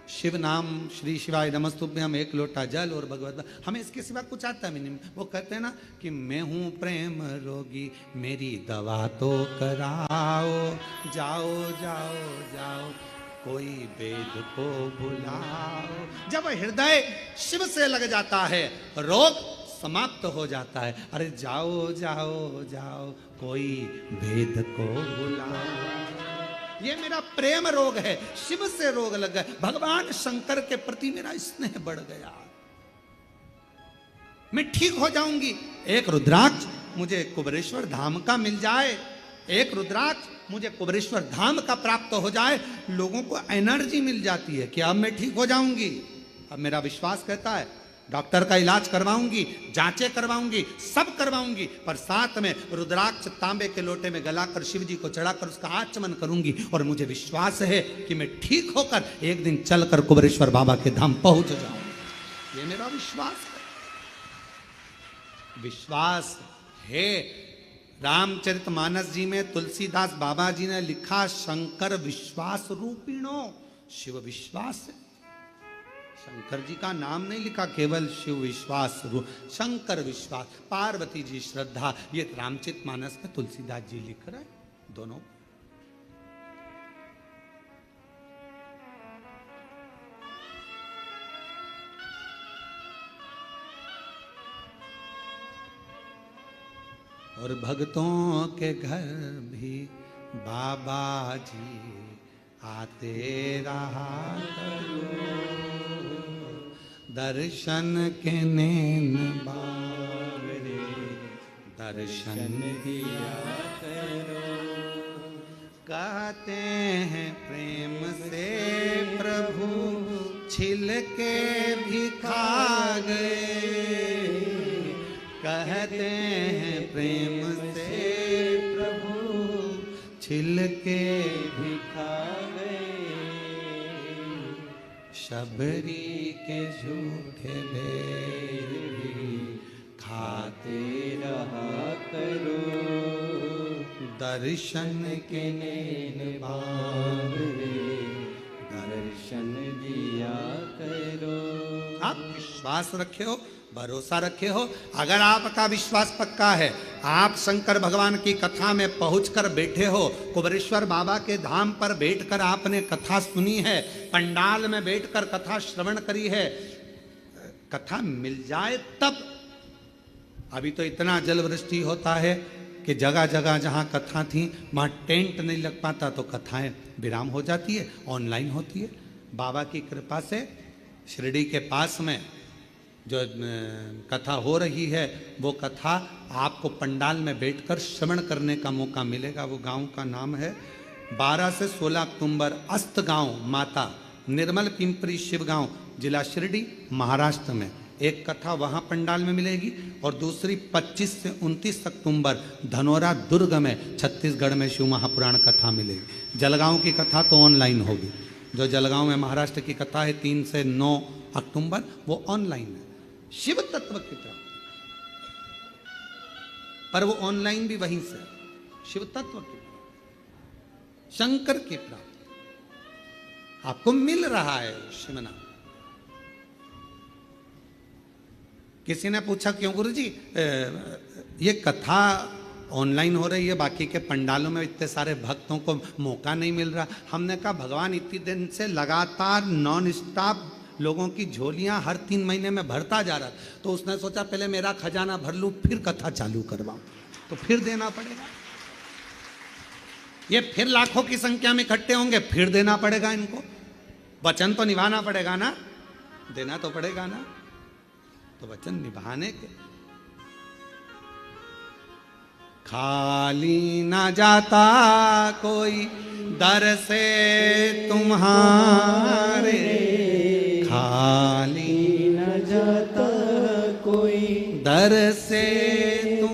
Speaker 1: शिव नाम, श्री शिवाय नमस्तुभ्यम, एक लोटा जल और भगवत, हमें इसके सिवा कुछ आता भी नहीं। वो कहते हैं ना कि मैं हूं प्रेम रोगी, मेरी दवा तो कराओ, जाओ जाओ जाओ कोई वेद को बुलाओ। जब हृदय शिव से लग जाता है, रोग समाप्त हो जाता है। अरे जाओ जाओ जाओ कोई वेद को बुलाओ। ये मेरा प्रेम रोग है, शिव से रोग लग गया, भगवान शंकर के प्रति मेरा स्नेह बढ़ गया, मैं ठीक हो जाऊंगी। एक रुद्राक्ष मुझे कुबेरेश्वर धाम का मिल जाए, एक रुद्राक्ष मुझे कुबेरेश्वर धाम का प्राप्त हो जाए, लोगों को एनर्जी मिल जाती है कि अब मैं ठीक हो जाऊंगी। अब मेरा विश्वास कहता है डॉक्टर का इलाज करवाऊंगी, जांचें करवाऊंगी, सब करवाऊंगी, पर साथ में रुद्राक्ष तांबे के लोटे में गलाकर शिव जी को चढ़ाकर उसका आचमन करूंगी। और मुझे विश्वास है कि मैं ठीक होकर एक दिन चलकर कुबेरेश्वर बाबा के धाम पहुंच जाऊंगी। ये मेरा विश्वास है। विश्वास है। रामचरितमानस जी में तुलसीदास बाबा जी ने लिखा, शंकर विश्वास रूपिणो। शिव विश्वास है। शंकर जी का नाम नहीं लिखा, केवल शिव विश्वास, शंकर विश्वास, पार्वती जी श्रद्धा। ये रामचरितमानस में तुलसीदास जी लिख रहे हैं दोनों। और भक्तों के घर भी बाबा जी आते रहा करो, दर्शन के नैन बावरे दर्शन दिया करो। कहते हैं प्रेम से प्रभु छिल के भी खा गए, कहते हैं प्रेम से प्रभु छिल के भी खा गए, शबरी के झूठे बेर भी खाते रहा करो, दर्शन के नैन बावरे दर्शन दिया करो। आप विश्वास रखे हो, भरोसा रखे हो। अगर आपका विश्वास पक्का है, आप शंकर भगवान की कथा में पहुंचकर बैठे हो, कुबेरेश्वर बाबा के धाम पर बैठकर आपने कथा सुनी है, पंडाल में बैठकर कथा श्रवण करी है, कथा मिल जाए तब। अभी तो इतना जल वृष्टि होता है कि जगह जगह जहां कथा थी वहां टेंट नहीं लग पाता, तो कथाएं विराम हो जाती है, ऑनलाइन होती है। बाबा की कृपा से शिरडी के पास में जो कथा हो रही है, वो कथा आपको पंडाल में बैठकर श्रवण करने का मौका मिलेगा। वो गांव का नाम है 12 से 16 अक्टूबर, अस्त गांव माता, निर्मल पिंपरी शिव गांव, जिला शिरडी, महाराष्ट्र में। एक कथा वहाँ पंडाल में मिलेगी और दूसरी 25 से 29 अक्टूबर धनोरा दुर्ग में, छत्तीसगढ़ में शिव महापुराण कथा मिलेगी। जलगांव की कथा तो ऑनलाइन होगी। जो जलगांव में महाराष्ट्र की कथा है 3 से 9 अक्टूबर, वो ऑनलाइन है। शिव तत्व की तरफ, पर वो ऑनलाइन भी वहीं से। शिव तत्व की प्राप्ति, शंकर की प्राप्ति आपको मिल रहा है। शिव नाम किसी ने पूछा क्यों गुरुजी ये कथा ऑनलाइन हो रही है, बाकी के पंडालों में इतने सारे भक्तों को मौका नहीं मिल रहा। हमने कहा भगवान इतनी दिन से लगातार नॉन स्टॉप लोगों की झोलियां हर 3 महीने में भरता जा रहा, तो उसने सोचा पहले मेरा खजाना भर लूं फिर कथा चालू करवाऊं, तो फिर देना पड़ेगा। ये फिर लाखों की संख्या में इकट्ठे होंगे, फिर देना पड़ेगा इनको। वचन तो निभाना पड़ेगा ना, देना तो पड़ेगा ना, तो वचन निभाने के। खाली ना जाता कोई दर से तुम्हारे, खाली
Speaker 2: न जाता कोई
Speaker 1: दर से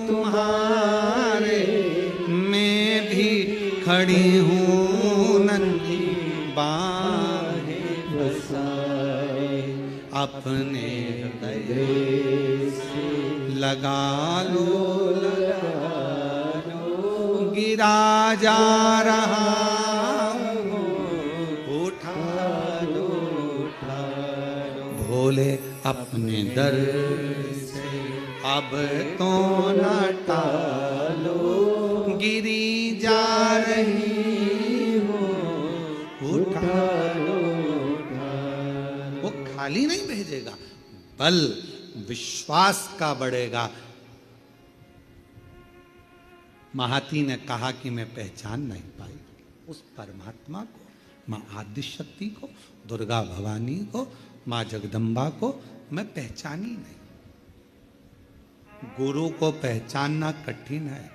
Speaker 1: तुम्हारे, मैं भी खड़ी हूँ नन्ही बाहें
Speaker 2: बसाए,
Speaker 1: अपने हृदय से लगा लो, गिरा जा रहा हूँ, उठा लो, भोले अपने दर से अब तो न टालो, गिरी जा रही हो, उठा लो। वो खाली नहीं भेजेगा, बल विश्वास का बढ़ेगा। महाती ने कहा कि मैं पहचान नहीं पाई उस परमात्मा को, माँ आदि शक्ति को, दुर्गा भवानी को, माँ जगदम्बा को मैं पहचानी नहीं। गुरु को पहचानना कठिन है।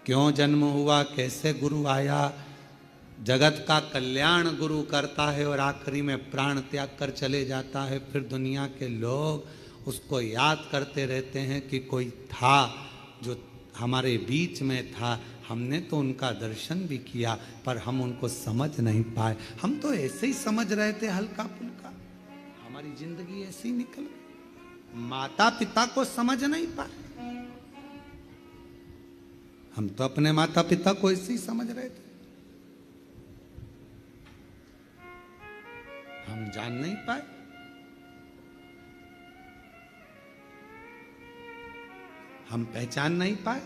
Speaker 1: क्यों जन्म हुआ, कैसे गुरु आया, जगत का कल्याण गुरु करता है और आखिरी में प्राण त्याग कर चले जाता है। फिर दुनिया के लोग उसको याद करते रहते हैं कि कोई था जो हमारे बीच में था, हमने तो उनका दर्शन भी किया पर हम उनको समझ नहीं पाए। हम तो ऐसे ही समझ रहे थे हल्का फुल्का, हमारी जिंदगी ऐसी निकल गई। माता पिता को समझ नहीं पाए, हम तो अपने माता पिता को ऐसे ही समझ रहे थे, हम जान नहीं पाए। हम पहचान नहीं पाए।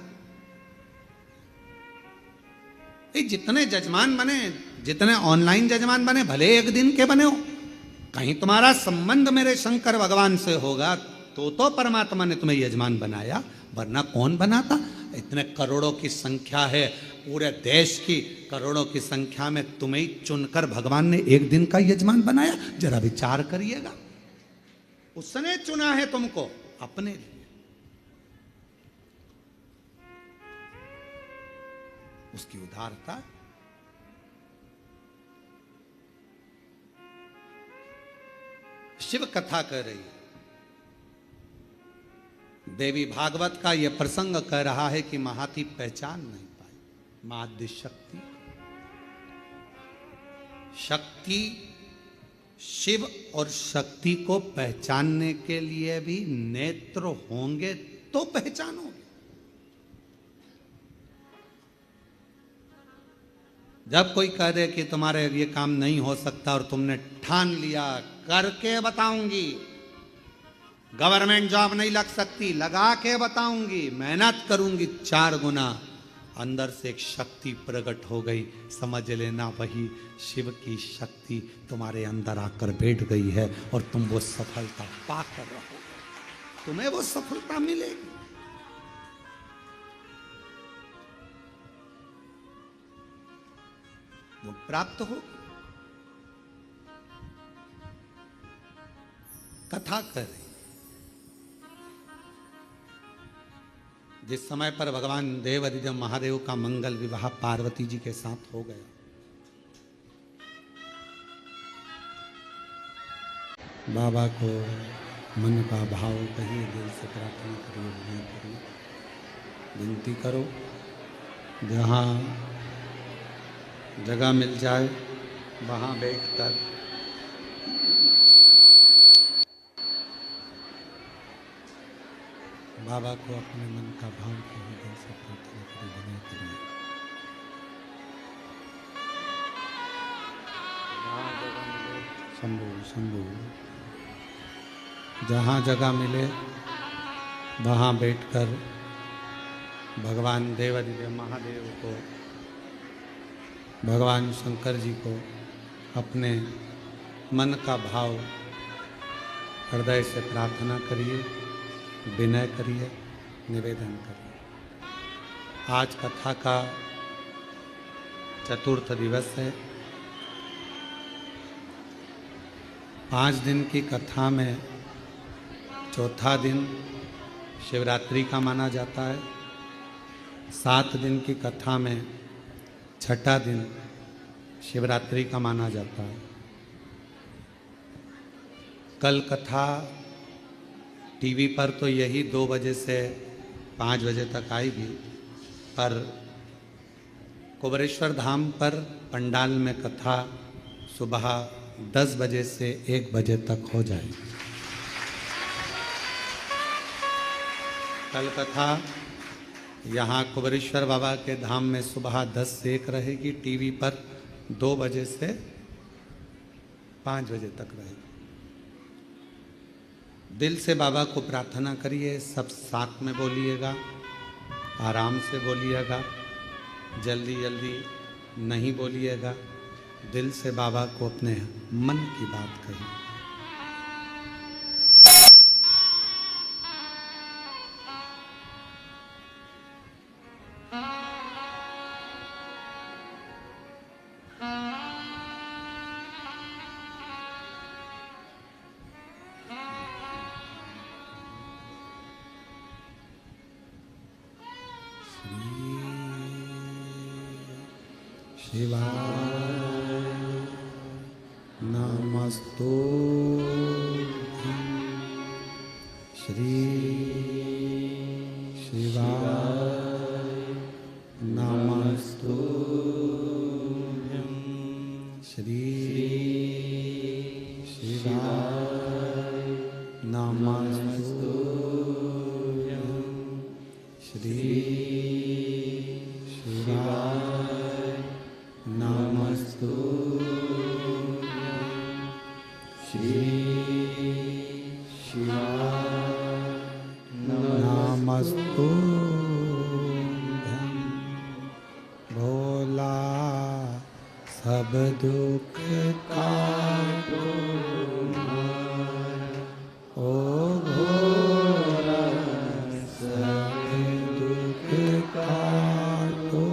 Speaker 1: ये जितने जजमान बने, जितने ऑनलाइन जजमान बने, भले एक दिन के बने हो, कहीं तुम्हारा संबंध मेरे शंकर भगवान से होगा तो परमात्मा ने तुम्हें यजमान बनाया, वरना कौन बनाता। इतने करोड़ों की संख्या है, पूरे देश की करोड़ों की संख्या में तुम्हें ही चुनकर भगवान ने एक दिन का यजमान बनाया। जरा विचार करिएगा, उसने चुना है तुमको अपने लिए। उसकी उदारता। शिव कथा कर रही है, देवी भागवत का यह प्रसंग कह रहा है कि महाती पहचान नहीं पाई माध्य शक्ति। शक्ति, शिव और शक्ति को पहचानने के लिए भी नेत्र होंगे तो पहचानोगे। जब कोई कह दे कि तुम्हारे ये काम नहीं हो सकता और तुमने ठान लिया करके बताऊंगी, गवर्नमेंट जॉब नहीं लग सकती, लगा के बताऊंगी, मेहनत करूंगी 4 गुना, अंदर से एक शक्ति प्रकट हो गई, समझ लेना वही शिव की शक्ति तुम्हारे अंदर आकर बैठ गई है और तुम वो सफलता पाकर रहो, तुम्हें वो सफलता मिलेगी। वो प्राप्त हो। कथा कर रही, जिस समय पर भगवान देव अधिदेव महादेव का मंगल विवाह पार्वती जी के साथ हो गया, बाबा को मन का भाव कहिए, दिल से प्रार्थना करिए, विनय करिए, विनती करो, जहाँ जगह मिल जाए वहाँ बैठकर बाबा को अपने मन का भाव कहिए, दिल से प्रार्थना करिए, विनय करिए। शंभु शंभु जहाँ जगह मिले वहाँ बैठकर भगवान देवाधिदेव महादेव को, भगवान शंकर जी को अपने मन का भाव हृदय से प्रार्थना करिए, विनय करिए, निवेदन करिए। आज कथा का चतुर्थ दिवस है। 5 दिन की कथा में चौथा दिन शिवरात्रि का माना जाता है। 7 दिन की कथा में छठा दिन शिवरात्रि का माना जाता है। कल कथा टीवी पर तो यही 2 बजे से 5 बजे तक आएगी, पर कुबरेश्वर धाम पर पंडाल में कथा सुबह 10 बजे से 1 बजे तक हो जाएगी। कल कथा यहाँ कुबरेश्वर बाबा के धाम में सुबह 10 से 1 रहेगी, टीवी पर 2 बजे से 5 बजे तक रहेगी। दिल से बाबा को प्रार्थना करिए, सब साथ में बोलिएगा, आराम से बोलिएगा, जल्दी जल्दी नहीं बोलिएगा। दिल से बाबा को अपने मन की बात कहिए। शिवाय नमस्तुभ्यं श्री शिवाय नमस्तुभ्यं श्री शिवाय नमस्तुभ्यं श्री शिवाय नमस्तुभ्यं श्री शिवाय नमस्तुभ्यं। भोला सब दुख काटो ओ भोला सब दुख काटो।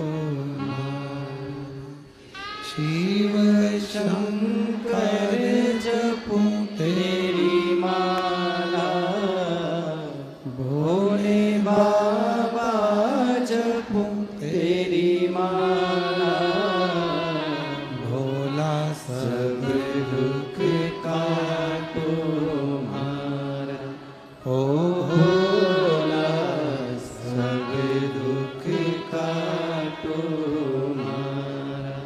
Speaker 1: शिव शंकर जपूं तेरी माला, भोले बाबा जपूं तेरी माला। भोला सब दुख काटो मारा, ओ भोला सब दुख काटो मारा।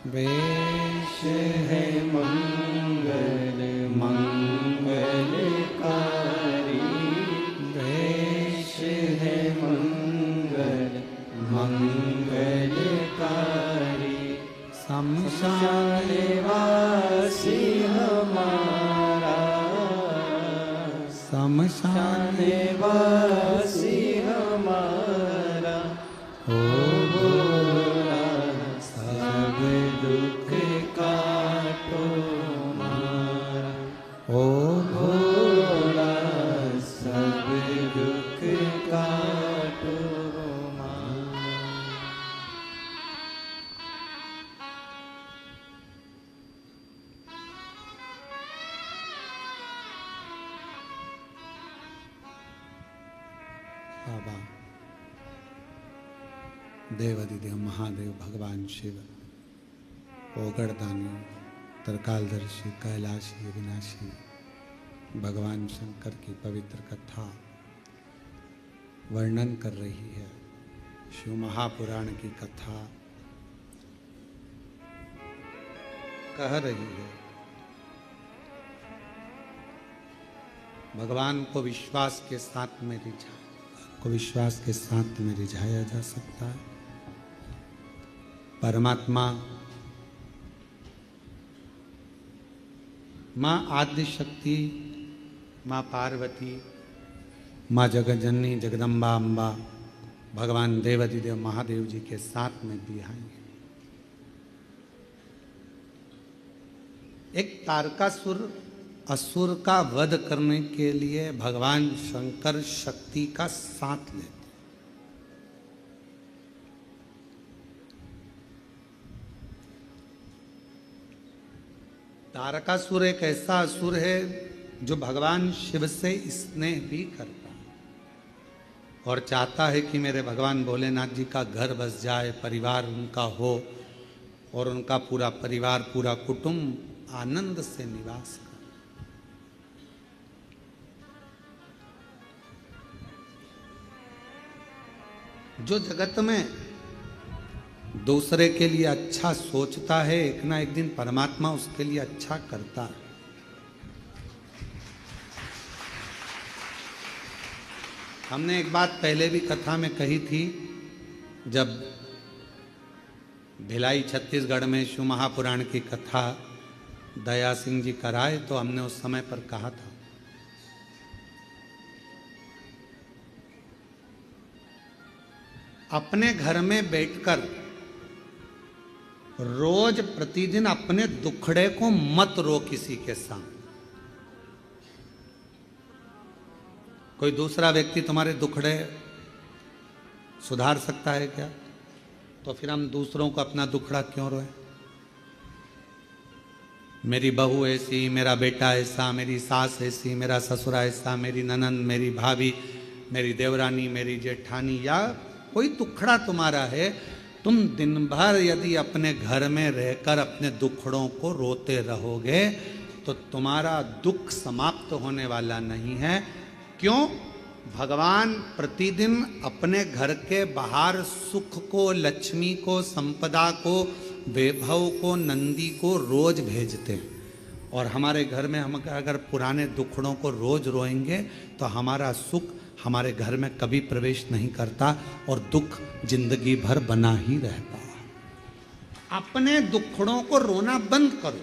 Speaker 1: वेश है मंगल मंगलकारी, वेश है मंगल मंगलकारी। शमशान वासी हमारा, शमशान वासी हमारा। ओ भोला सब दुख काटो मारा, ओ भोला सब दुख काटो मारा। बाबा देवाधिदेव महादेव भगवान शिव, ओगड़दानी, त्रिकालदर्शी, कैलाशी, विनाशी भगवान शंकर की पवित्र कथा वर्णन कर रही है। शिव महापुराण की कथा कह रही है भगवान को विश्वास के साथ में रिझाया जा सकता है। परमात्मा माँ आद्य शक्ति माँ पार्वती, माँ जगज्जननी जगदम्बा अम्बा, भगवान देवाधिदेव महादेव जी के साथ में भी आएंगे। एक तारकासुर असुर का वध करने के लिए भगवान शंकर शक्ति का साथ लेते। तारकासुर एक ऐसा असुर है जो भगवान शिव से स्नेह भी करता है और चाहता है कि मेरे भगवान भोलेनाथ जी का घर बस जाए, परिवार उनका हो और उनका पूरा परिवार, पूरा कुटुंब आनंद से निवास करे। जो जगत में दूसरे के लिए अच्छा सोचता है, एक ना एक दिन परमात्मा उसके लिए अच्छा करता है। हमने एक बात पहले भी कथा में कही थी, जब भिलाई छत्तीसगढ़ में शिव महापुराण की कथा दया सिंह जी कराए तो हमने उस समय पर कहा था अपने घर में बैठकर रोज प्रतिदिन अपने दुखड़े को मत रो किसी के सामने। कोई दूसरा व्यक्ति तुम्हारे दुखड़े सुधार सकता है क्या? तो फिर हम दूसरों को अपना दुखड़ा क्यों रोए? मेरी बहू ऐसी, मेरा बेटा ऐसा, मेरी सास ऐसी, मेरा ससुरा ऐसा, मेरी ननंद, मेरी भाभी, मेरी देवरानी, मेरी जेठानी, या कोई दुखड़ा तुम्हारा है, तुम दिन भर यदि अपने घर में रहकर अपने दुखड़ों को रोते रहोगे तो तुम्हारा दुख समाप्त होने वाला नहीं है। क्यों? भगवान प्रतिदिन अपने घर के बाहर सुख को, लक्ष्मी को, संपदा को, वैभव को, नंदी को रोज भेजते हैं। और हमारे घर में हम अगर पुराने दुखड़ों को रोज रोएंगे तो हमारा सुख हमारे घर में कभी प्रवेश नहीं करता और दुख जिंदगी भर बना ही रहता है। अपने दुखड़ों को रोना बंद करो,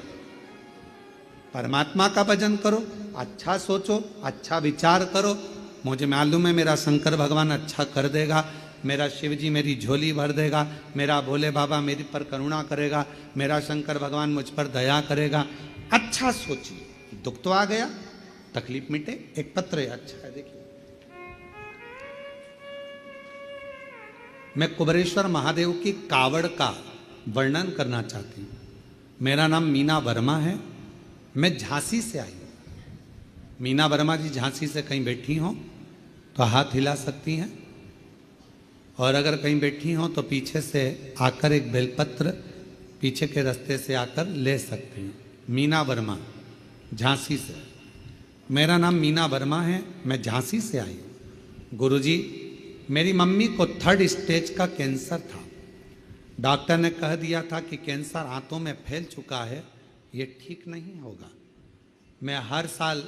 Speaker 1: परमात्मा का भजन करो, अच्छा सोचो, अच्छा विचार करो। मुझे मालूम है मेरा शंकर भगवान अच्छा कर देगा, मेरा शिव जी मेरी झोली भर देगा, मेरा भोले बाबा मेरे पर करुणा करेगा, मेरा शंकर भगवान मुझ पर दया करेगा। अच्छा सोचिए, दुख तो आ गया, तकलीफ मिटे, एक पत्र है, अच्छा है। देखिए, मैं कुबेरेश्वर महादेव की कावड़ का वर्णन करना चाहती हूँ। मेरा नाम मीना वर्मा है, मैं झांसी से आई हूँ। मीना वर्मा जी झांसी से कहीं बैठी हों तो हाथ हिला सकती हैं, और अगर कहीं बैठी हों तो पीछे से आकर एक बेलपत्र पीछे के रास्ते से आकर ले सकती हैं। मीना वर्मा, झांसी से। मेरा नाम मीना वर्मा है, मैं झांसी से आई हूँ। गुरुजी, मेरी मम्मी को 3rd स्टेज का कैंसर था। डॉक्टर ने कह दिया था कि कैंसर आंतों में फैल चुका है, ये ठीक नहीं होगा। मैं हर साल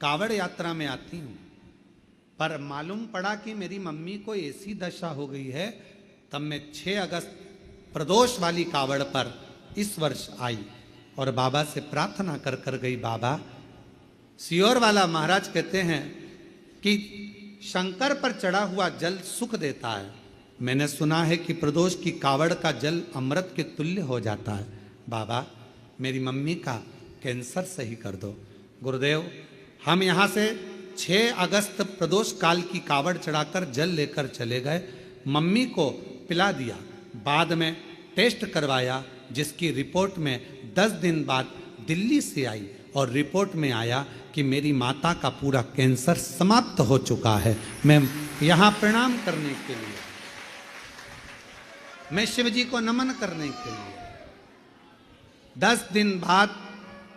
Speaker 1: कावड़ यात्रा में आती हूँ, पर मालूम पड़ा कि मेरी मम्मी को ऐसी दशा हो गई है। तब मैं 6 अगस्त प्रदोष वाली कावड़ पर इस वर्ष आई और बाबा से प्रार्थना कर कर गई। बाबा, सियोर वाला महाराज कहते हैं कि शंकर पर चढ़ा हुआ जल सुख देता है। मैंने सुना है कि प्रदोष की कावड़ का जल अमृत के तुल्य हो जाता है। बाबा, मेरी मम्मी का कैंसर सही कर दो। गुरुदेव, हम यहाँ से 6 अगस्त प्रदोष काल की कावड़ चढ़ाकर जल लेकर चले गए। मम्मी को पिला दिया, बाद में टेस्ट करवाया, जिसकी रिपोर्ट में 10 दिन बाद दिल्ली से आई और रिपोर्ट में आया कि मेरी माता का पूरा कैंसर समाप्त हो चुका है। मैं यहाँ प्रणाम करने के लिए, मैं शिव जी को नमन करने के लिए 10 दिन बाद,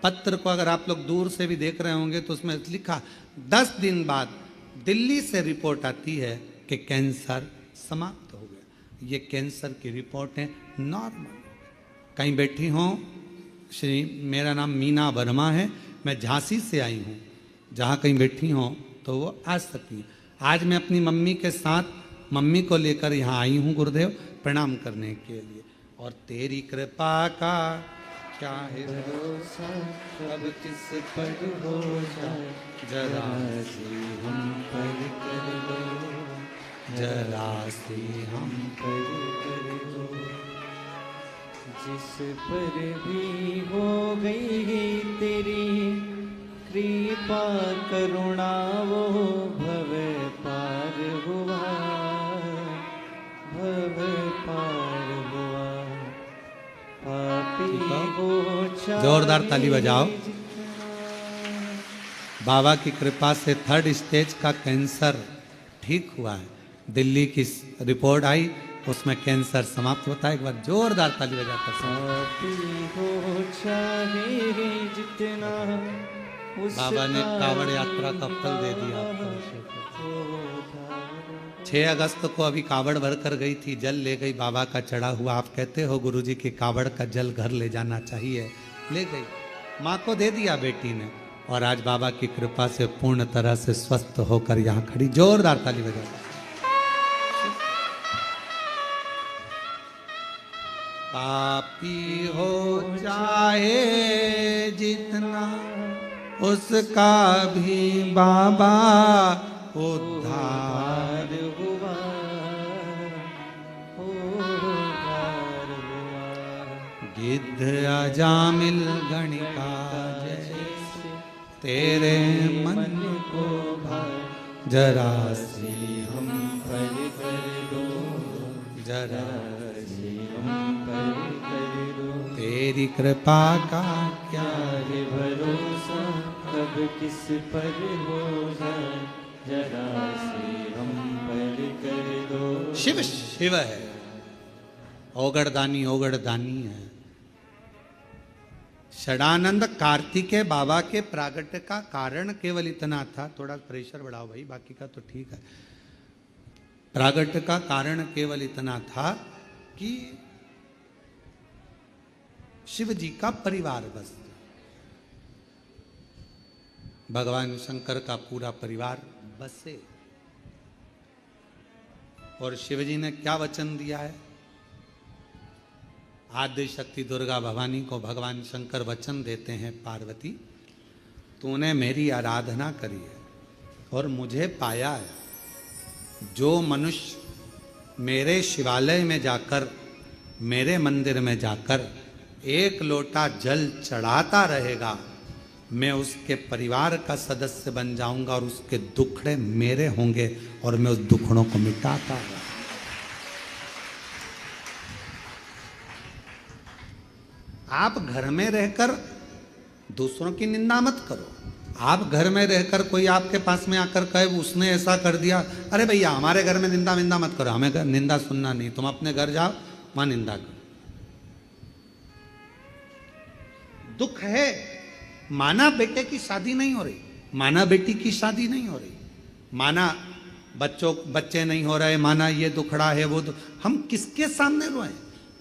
Speaker 1: पत्र को अगर आप लोग दूर से भी देख रहे होंगे तो उसमें लिखा 10 दिन बाद दिल्ली से रिपोर्ट आती है कि कैंसर समाप्त हो गया। ये कैंसर की रिपोर्ट है, नॉर्मल। कहीं बैठी हो श्री, मेरा नाम मीना वर्मा है, मैं झांसी से आई हूँ। जहाँ कहीं बैठी हो तो वो आ सकती है। आज मैं अपनी मम्मी के साथ मम्मी को लेकर यहाँ आई हूँ गुरुदेव, प्रणाम करने के लिए। और तेरी कृपा का क्या है
Speaker 2: भरोसा अब किस पर हो जाए,
Speaker 1: जरा
Speaker 2: सी हम पर कर दो,
Speaker 1: जरा सी हम
Speaker 2: पर कर दो। जिस पर भी हो गई तेरी कृपा करुणा, वो भव पार हुआ, भव पार हुआ। पापी हो
Speaker 1: जोरदार ताली बजाओ।
Speaker 2: जितना,
Speaker 1: बाबा की कृपा से 3rd स्टेज का कैंसर ठीक हुआ है। दिल्ली की रिपोर्ट आई, उसमें कैंसर समाप्त होता है। एक बार जोरदार ताली बजाकर सब।
Speaker 2: पापी हो चाहे जितना,
Speaker 1: बाबा ने कावड़ यात्रा का फल दे दिया आपको। 6 अगस्त को अभी कावड़ भर कर गई थी, जल ले गई बाबा का चढ़ा हुआ। आप कहते हो गुरुजी की कावड़ का जल घर ले जाना चाहिए, ले गई, माँ को दे दिया बेटी ने, और आज बाबा की कृपा से पूर्ण तरह से स्वस्थ होकर यहाँ खड़ी। जोरदार ताली बजा। पापी हो चाहे जितना, उसका भी बाबा उद्धार
Speaker 2: हुआ, उद्धार हुआ।
Speaker 1: गिद्ध अजामिल गणिका जैसे तेरे मन को भाए, जरा सी हम
Speaker 2: पर कर दो,
Speaker 1: जरा
Speaker 2: सी हम पर कर दो।
Speaker 1: तेरी कृपा का क्या
Speaker 2: है भरोसा कब किस पर हो जाए, जरा से हम पर कर दो।
Speaker 1: शिव शिव है, ओगड़दानी ओगड़दानी है। षडानंद कार्तिकेय बाबा के प्रागट्य का कारण केवल इतना था, थोड़ा प्रेशर बढ़ाओ भाई, बाकी का तो ठीक है। प्रागट्य का कारण केवल इतना था कि शिव जी का परिवार बस, भगवान शंकर का पूरा परिवार बसे। और शिव जी ने क्या वचन दिया है? आद्य शक्ति दुर्गा भवानी को भगवान शंकर वचन देते हैं, पार्वती तूने मेरी आराधना करी है और मुझे पाया है। जो मनुष्य मेरे शिवालय में जाकर, मेरे मंदिर में जाकर एक लोटा जल चढ़ाता रहेगा, मैं उसके परिवार का सदस्य बन जाऊंगा और उसके दुखड़े मेरे होंगे और मैं उस दुखड़ों को मिटाता रहूंगा। आप घर में रहकर दूसरों की निंदा मत करो। आप घर में रहकर कोई आपके पास में आकर कहे उसने ऐसा कर दिया, अरे भैया हमारे घर में निंदा विंदा मत करो, हमें निंदा सुनना नहीं। तुम अपने घर जाओ, वहां निंदा करो। दुख है, माना बेटे की शादी नहीं हो रही, माना बेटी की शादी नहीं हो रही, माना बच्चे नहीं हो रहे, माना ये दुखड़ा है वो हम किसके सामने रोए?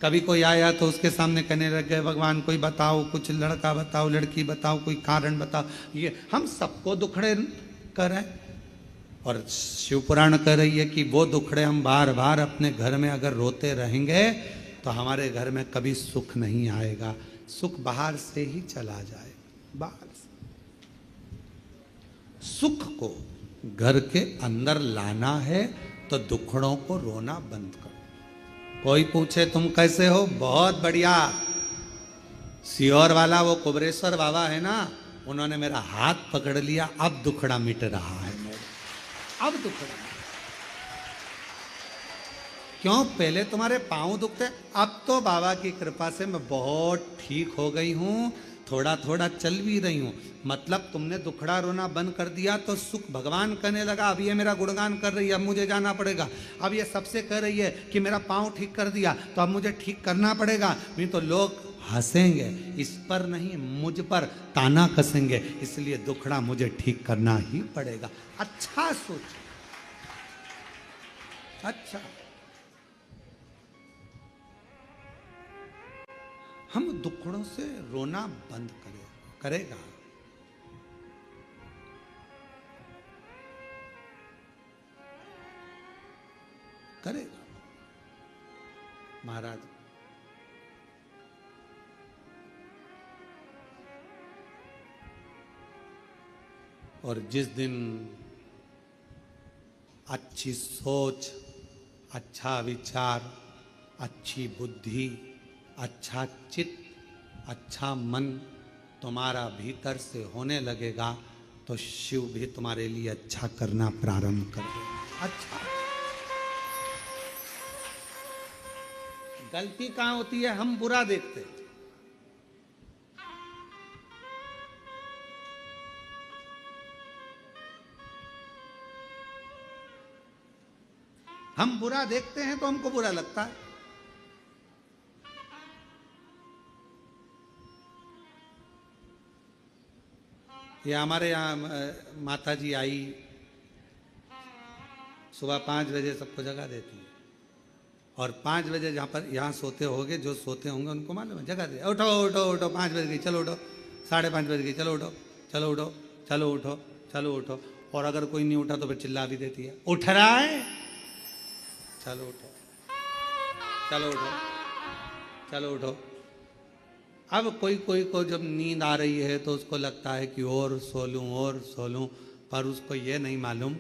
Speaker 1: कभी कोई आया तो उसके सामने कहने लग गए भगवान कोई बताओ, कुछ लड़का बताओ, लड़की बताओ, कोई कारण बताओ। ये हम सबको दुखड़े कर रहे हैं। और शिव पुराण कह रही है कि वो दुखड़े हम बार बार अपने घर में अगर रोते रहेंगे तो हमारे घर में कभी सुख नहीं आएगा। सुख बाहर से ही चला जाए, बाहर से। सुख को घर के अंदर लाना है तो दुखड़ों को रोना बंद करो। कोई पूछे तुम कैसे हो? बहुत बढ़िया। सियोर वाला वो कुबरेश्वर बाबा है ना, उन्होंने मेरा हाथ पकड़ लिया, अब दुखड़ा मिट रहा है मेरा, अब दुखड़ा। क्यों? पहले तुम्हारे पांव दुखते, अब तो बाबा की कृपा से मैं बहुत ठीक हो गई हूं, थोड़ा थोड़ा चल भी रही हूं। मतलब तुमने दुखड़ा रोना बंद कर दिया तो सुख भगवान कहने लगा अब ये मेरा गुणगान कर रही है, अब मुझे जाना पड़ेगा। अब ये सबसे कह रही है कि मेरा पांव ठीक कर दिया तो अब मुझे ठीक करना पड़ेगा, नहीं तो लोग हंसेंगे। इस पर नहीं, मुझ पर ताना कसेंगे, इसलिए दुखड़ा मुझे ठीक करना ही पड़ेगा। अच्छा सोच, अच्छा। हम दुखड़ों से रोना बंद करेगा। करेगा। महाराज और जिस दिन अच्छी सोच, अच्छा विचार, अच्छी बुद्धि, अच्छा चित्त, अच्छा मन तुम्हारा भीतर से होने लगेगा तो शिव भी तुम्हारे लिए अच्छा करना प्रारंभ कर देगा। अच्छा, गलती कहाँ होती है? हम बुरा देखते हैं। हम बुरा देखते हैं तो हमको बुरा लगता है। ये हमारे यहाँ माता जी आई, सुबह 5 बजे सबको जगा देती है, और 5 बजे जहाँ पर यहाँ सोते होंगे, जो सोते होंगे उनको मालूम है, जगा दे, उठो उठो उठो, 5 बज गई, चलो उठो, 5:30 बज गई, चलो उठो, चलो उठो, चलो उठो, चलो उठो। और अगर कोई नहीं उठा तो फिर चिल्ला भी देती है, उठ रहा है, चलो उठो, चलो उठो, चलो उठो। अब कोई कोई को जब नींद आ रही है तो उसको लगता है कि और सो लूं, पर उसको ये नहीं मालूम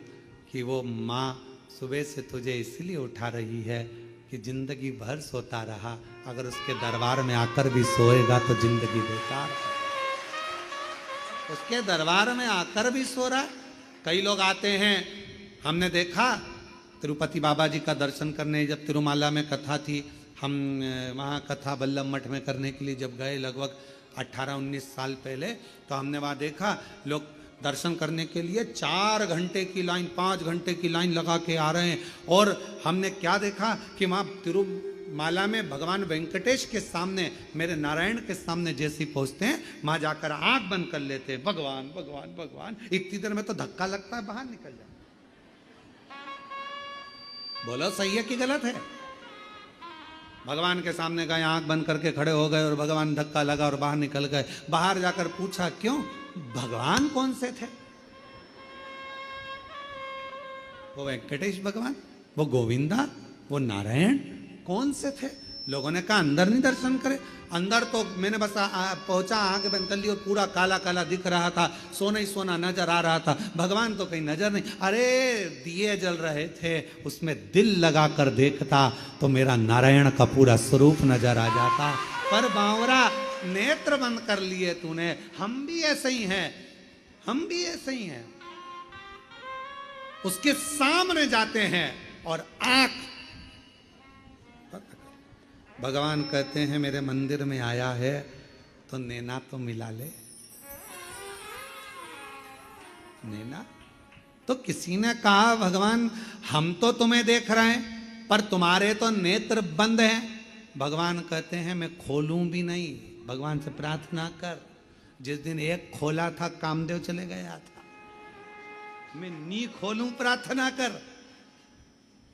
Speaker 1: कि वो माँ सुबह से तुझे इसलिए उठा रही है कि जिंदगी भर सोता रहा, अगर उसके दरबार में आकर भी सोएगा तो जिंदगी बेकार है। उसके दरबार में आकर भी सो रहा। कई लोग आते हैं, हमने देखा तिरुपति बाबा जी का दर्शन करने, जब तिरुमाला में कथा थी, हम वहाँ कथा बल्लभ मठ में करने के लिए जब गए लगभग 18-19 साल पहले, तो हमने वहाँ देखा लोग दर्शन करने के लिए 4 घंटे की लाइन, 5 घंटे की लाइन लगा के आ रहे हैं। और हमने क्या देखा कि वहाँ तिरुमाला में भगवान वेंकटेश के सामने, मेरे नारायण के सामने जैसे ही पहुँचते हैं, वहाँ जाकर आँख बंद कर लेते हैं, भगवान भगवान भगवान। इतनी देर में तो धक्का लगता है, बाहर निकल जाए। बोलो सही है कि गलत है? भगवान के सामने गए, आंख बंद करके खड़े हो गए और भगवान धक्का लगा और बाहर निकल गए। बाहर जाकर पूछा क्यों? भगवान कौन से थे? वो वेंकटेश भगवान, वो गोविंदा, वो नारायण कौन से थे? लोगों ने कहा अंदर नहीं दर्शन करे। अंदर तो मैंने बस पहुंचा, आंख बंद कर ली और पूरा काला काला दिख रहा था, सोना ही सोना नजर आ रहा था, भगवान तो कहीं नजर नहीं। अरे दिए जल रहे थे, उसमें दिल लगा कर देखता तो मेरा नारायण का पूरा स्वरूप नजर आ जाता। पर बावरा, नेत्र बंद कर लिए तूने। हम भी ऐसे ही हैं, हम भी ऐसे ही हैं। उसके सामने जाते हैं और आंख, भगवान कहते हैं मेरे मंदिर में आया है तो नैना तो मिला ले। नैना तो किसी ने कहा भगवान हम तो तुम्हें देख रहे हैं पर तुम्हारे तो नेत्र बंद हैं। भगवान कहते हैं मैं खोलूं भी नहीं। भगवान से प्रार्थना कर। जिस दिन एक खोला था कामदेव चले गया था, मैं नी खोलूं, प्रार्थना कर।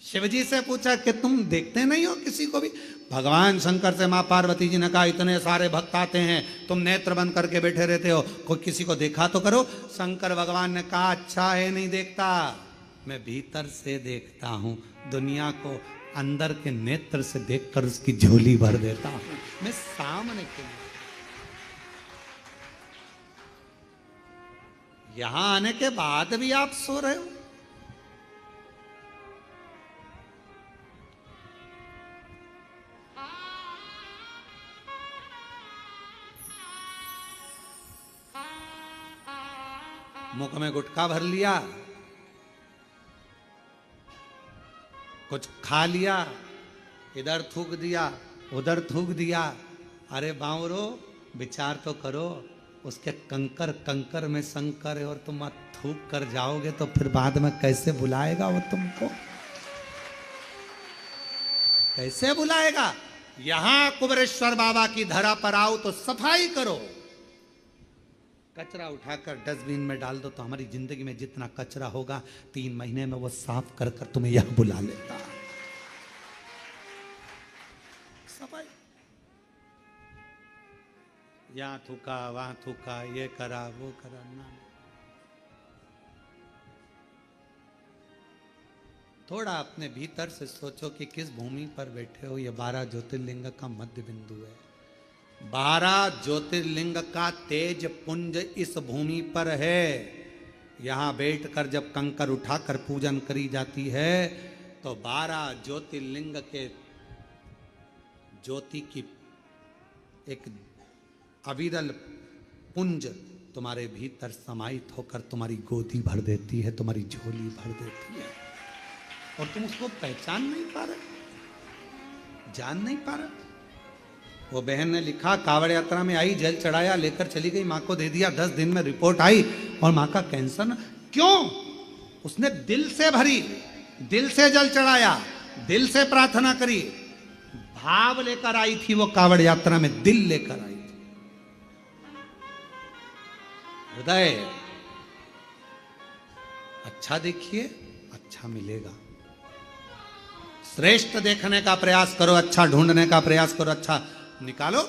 Speaker 1: शिवजी से पूछा कि तुम देखते नहीं हो किसी को भी? भगवान शंकर से माँ पार्वती जी ने कहा इतने सारे भक्त आते हैं, तुम नेत्र बंद करके बैठे रहते हो, कोई किसी को देखा तो करो। शंकर भगवान ने कहा अच्छा है नहीं देखता, मैं भीतर से देखता हूं, दुनिया को अंदर के नेत्र से देखकर उसकी झोली भर देता हूं, मैं सामने के लिए। यहां आने के बाद भी आप सो रहे हो। मुख में गुटखा भर लिया, कुछ खा लिया, इधर थूक दिया, उधर थूक दिया। अरे बावरो, विचार तो करो, उसके कंकर कंकर में शंकर है और तुम थूक कर जाओगे तो फिर बाद में कैसे बुलाएगा वो तुमको? कैसे बुलाएगा? यहां कुबेरेश्वर बाबा की धरा पर आओ तो सफाई करो। कचरा उठाकर डस्टबिन में डाल दो तो हमारी जिंदगी में जितना कचरा होगा 3 महीने में वो साफ कर कर तुम्हें यहां बुला लेता। सफाई, यहां थूका, वहां थूका, ये करा, वो करा ना। थोड़ा अपने भीतर से सोचो कि किस भूमि पर बैठे हो। ये 12 ज्योतिर्लिंग का मध्य बिंदु है। 12 ज्योतिर्लिंग का तेज पुंज इस भूमि पर है। यहाँ बैठकर जब कंकर उठाकर पूजन करी जाती है तो 12 ज्योतिर्लिंग के ज्योति की एक अविरल पुंज तुम्हारे भीतर समाहित होकर तुम्हारी गोदी भर देती है, तुम्हारी झोली भर देती है, और तुम उसको पहचान नहीं पा रहे, जान नहीं पा रहे। वो बहन ने लिखा, कावड़ यात्रा में आई, जल चढ़ाया, लेकर चली गई, माँ को दे दिया, 10 दिन में रिपोर्ट आई और माँ का कैंसर ना। क्यों? उसने दिल से भरी, दिल से जल चढ़ाया, दिल से प्रार्थना करी, भाव लेकर आई थी वो कावड़ यात्रा में, दिल लेकर आई थी, हृदय। अच्छा देखिए, अच्छा मिलेगा। श्रेष्ठ देखने का प्रयास करो, अच्छा ढूंढने का प्रयास करो, अच्छा निकालो।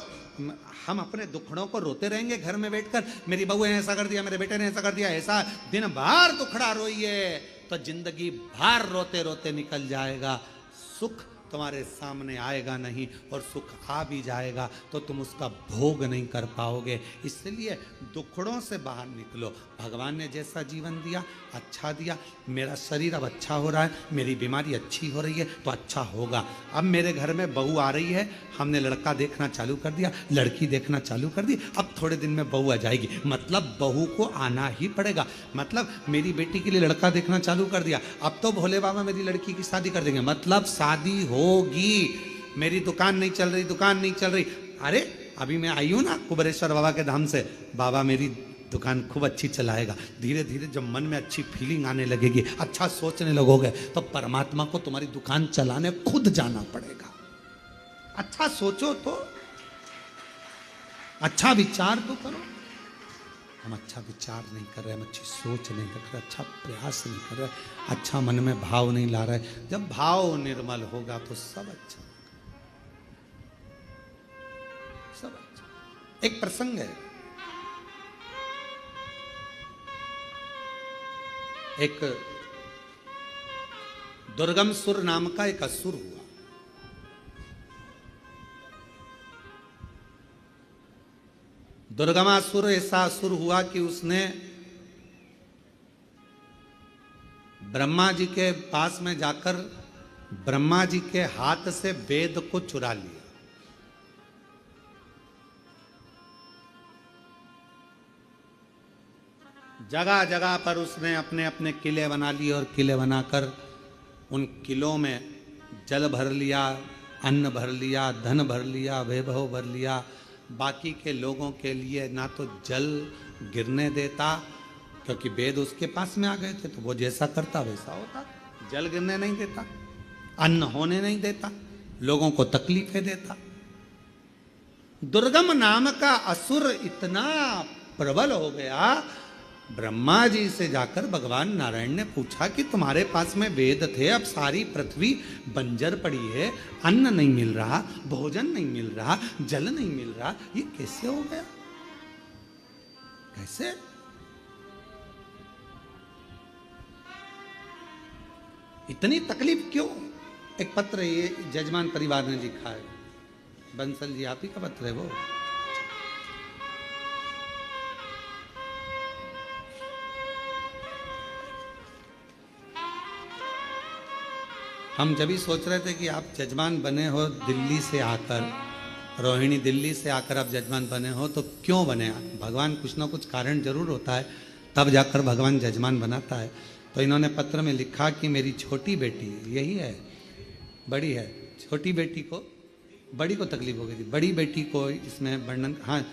Speaker 1: हम अपने दुखड़ों को रोते रहेंगे घर में बैठकर, मेरी बहू ने ऐसा कर दिया, मेरे बेटे ने ऐसा कर दिया, ऐसा दिन भर दुखड़ा रोइए तो जिंदगी भर रोते रोते निकल जाएगा। सुख तुम्हारे सामने आएगा नहीं, और सुख आ भी जाएगा तो तुम उसका भोग नहीं कर पाओगे। इसलिए दुखड़ों से बाहर निकलो। भगवान ने जैसा जीवन दिया, अच्छा दिया, मेरा शरीर अब अच्छा हो रहा है, मेरी बीमारी अच्छी हो रही है तो अच्छा होगा। अब मेरे घर में बहू आ रही है, हमने लड़का देखना चालू कर दिया, लड़की देखना चालू कर दी, अब थोड़े दिन में बहू आ जाएगी, मतलब बहू को आना ही पड़ेगा। मतलब मेरी बेटी के लिए लड़का देखना चालू कर दिया, अब तो भोले बाबा मेरी लड़की की शादी कर देंगे, मतलब शादी होगी। मेरी दुकान नहीं चल रही, दुकान नहीं चल रही, अरे अभी मैं आई हूं ना कुबेरेश्वर बाबा के धाम से, बाबा मेरी दुकान खूब अच्छी चलाएगा। धीरे धीरे जब मन में अच्छी फीलिंग आने लगेगी, अच्छा सोचने लगोगे, तो परमात्मा को तुम्हारी दुकान चलाने खुद जाना पड़ेगा। अच्छा सोचो तो, अच्छा विचार तो करो। हम अच्छा विचार नहीं कर रहे, हम अच्छी सोच नहीं कर रहे, अच्छा प्रयास नहीं कर रहे, अच्छा मन में भाव नहीं ला रहे। जब भाव निर्मल होगा तो सब अच्छा, सब अच्छा। एक प्रसंग है, एक दुर्गम सुर नाम का एक असुर हुआ। दुर्गमासुर ऐसा असुर हुआ कि उसने ब्रह्मा जी के पास में जाकर ब्रह्मा जी के हाथ से वेद को चुरा लिया। जगह जगह पर उसने अपने अपने किले बना लिए, और किले बनाकर उन किलों में जल भर लिया, अन्न भर लिया, धन भर लिया, वैभव भर लिया। बाकी के लोगों के लिए ना तो जल गिरने देता, क्योंकि वेद उसके पास में आ गए थे, तो वो जैसा करता वैसा होता। जल गिरने नहीं देता, अन्न होने नहीं देता, लोगों को तकलीफें देता। दुर्गम नाम का असुर इतना प्रबल हो गया, ब्रह्मा जी से जाकर भगवान नारायण ने पूछा कि तुम्हारे पास में वेद थे, अब सारी पृथ्वी बंजर पड़ी है, अन्न नहीं मिल रहा, भोजन नहीं मिल रहा, जल नहीं मिल रहा, ये कैसे हो गया? कैसे? इतनी तकलीफ क्यों? एक पत्र ये जजमान परिवार ने लिखा है, बंसल जी आप ही का पत्र है वो। हम जब भी सोच रहे थे कि आप जजमान बने हो दिल्ली से आकर, रोहिणी दिल्ली से आकर आप जजमान बने हो, तो क्यों बने? भगवान कुछ ना कुछ कारण जरूर होता है, तब जाकर भगवान जजमान बनाता है। तो इन्होंने पत्र में लिखा कि मेरी छोटी बेटी, यही है, बड़ी है, छोटी बेटी को, बड़ी को तकलीफ हो गई थी, बड़ी बेटी को इसमें वर्णन, हाँ,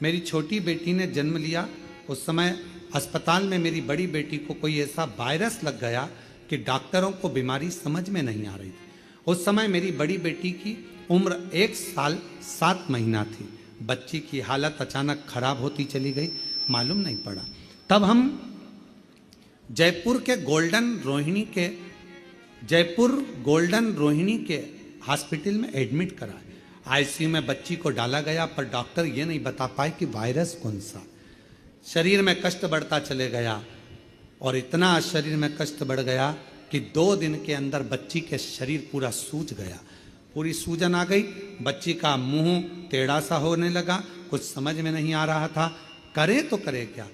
Speaker 1: मेरी छोटी बेटी ने जन्म लिया, उस समय अस्पताल में मेरी बड़ी बेटी को कोई ऐसा वायरस लग गया कि डॉक्टरों को बीमारी समझ में नहीं आ रही थी। उस समय मेरी बड़ी बेटी की उम्र 1 साल 7 महीना थी। बच्ची की हालत अचानक खराब होती चली गई, मालूम नहीं पड़ा। तब हम जयपुर गोल्डन रोहिणी के हॉस्पिटल में एडमिट कराए। आईसीयू में बच्ची को डाला गया, पर डॉक्टर ये नहीं बता पाए कि वायरस कौन सा। शरीर में कष्ट बढ़ता चले गया, और इतना शरीर में कष्ट बढ़ गया कि 2 दिन के अंदर बच्ची के शरीर पूरा सूज गया, पूरी सूजन आ गई। बच्ची का मुंह टेढ़ा सा होने लगा, कुछ समझ में नहीं आ रहा था, करे तो करे क्या।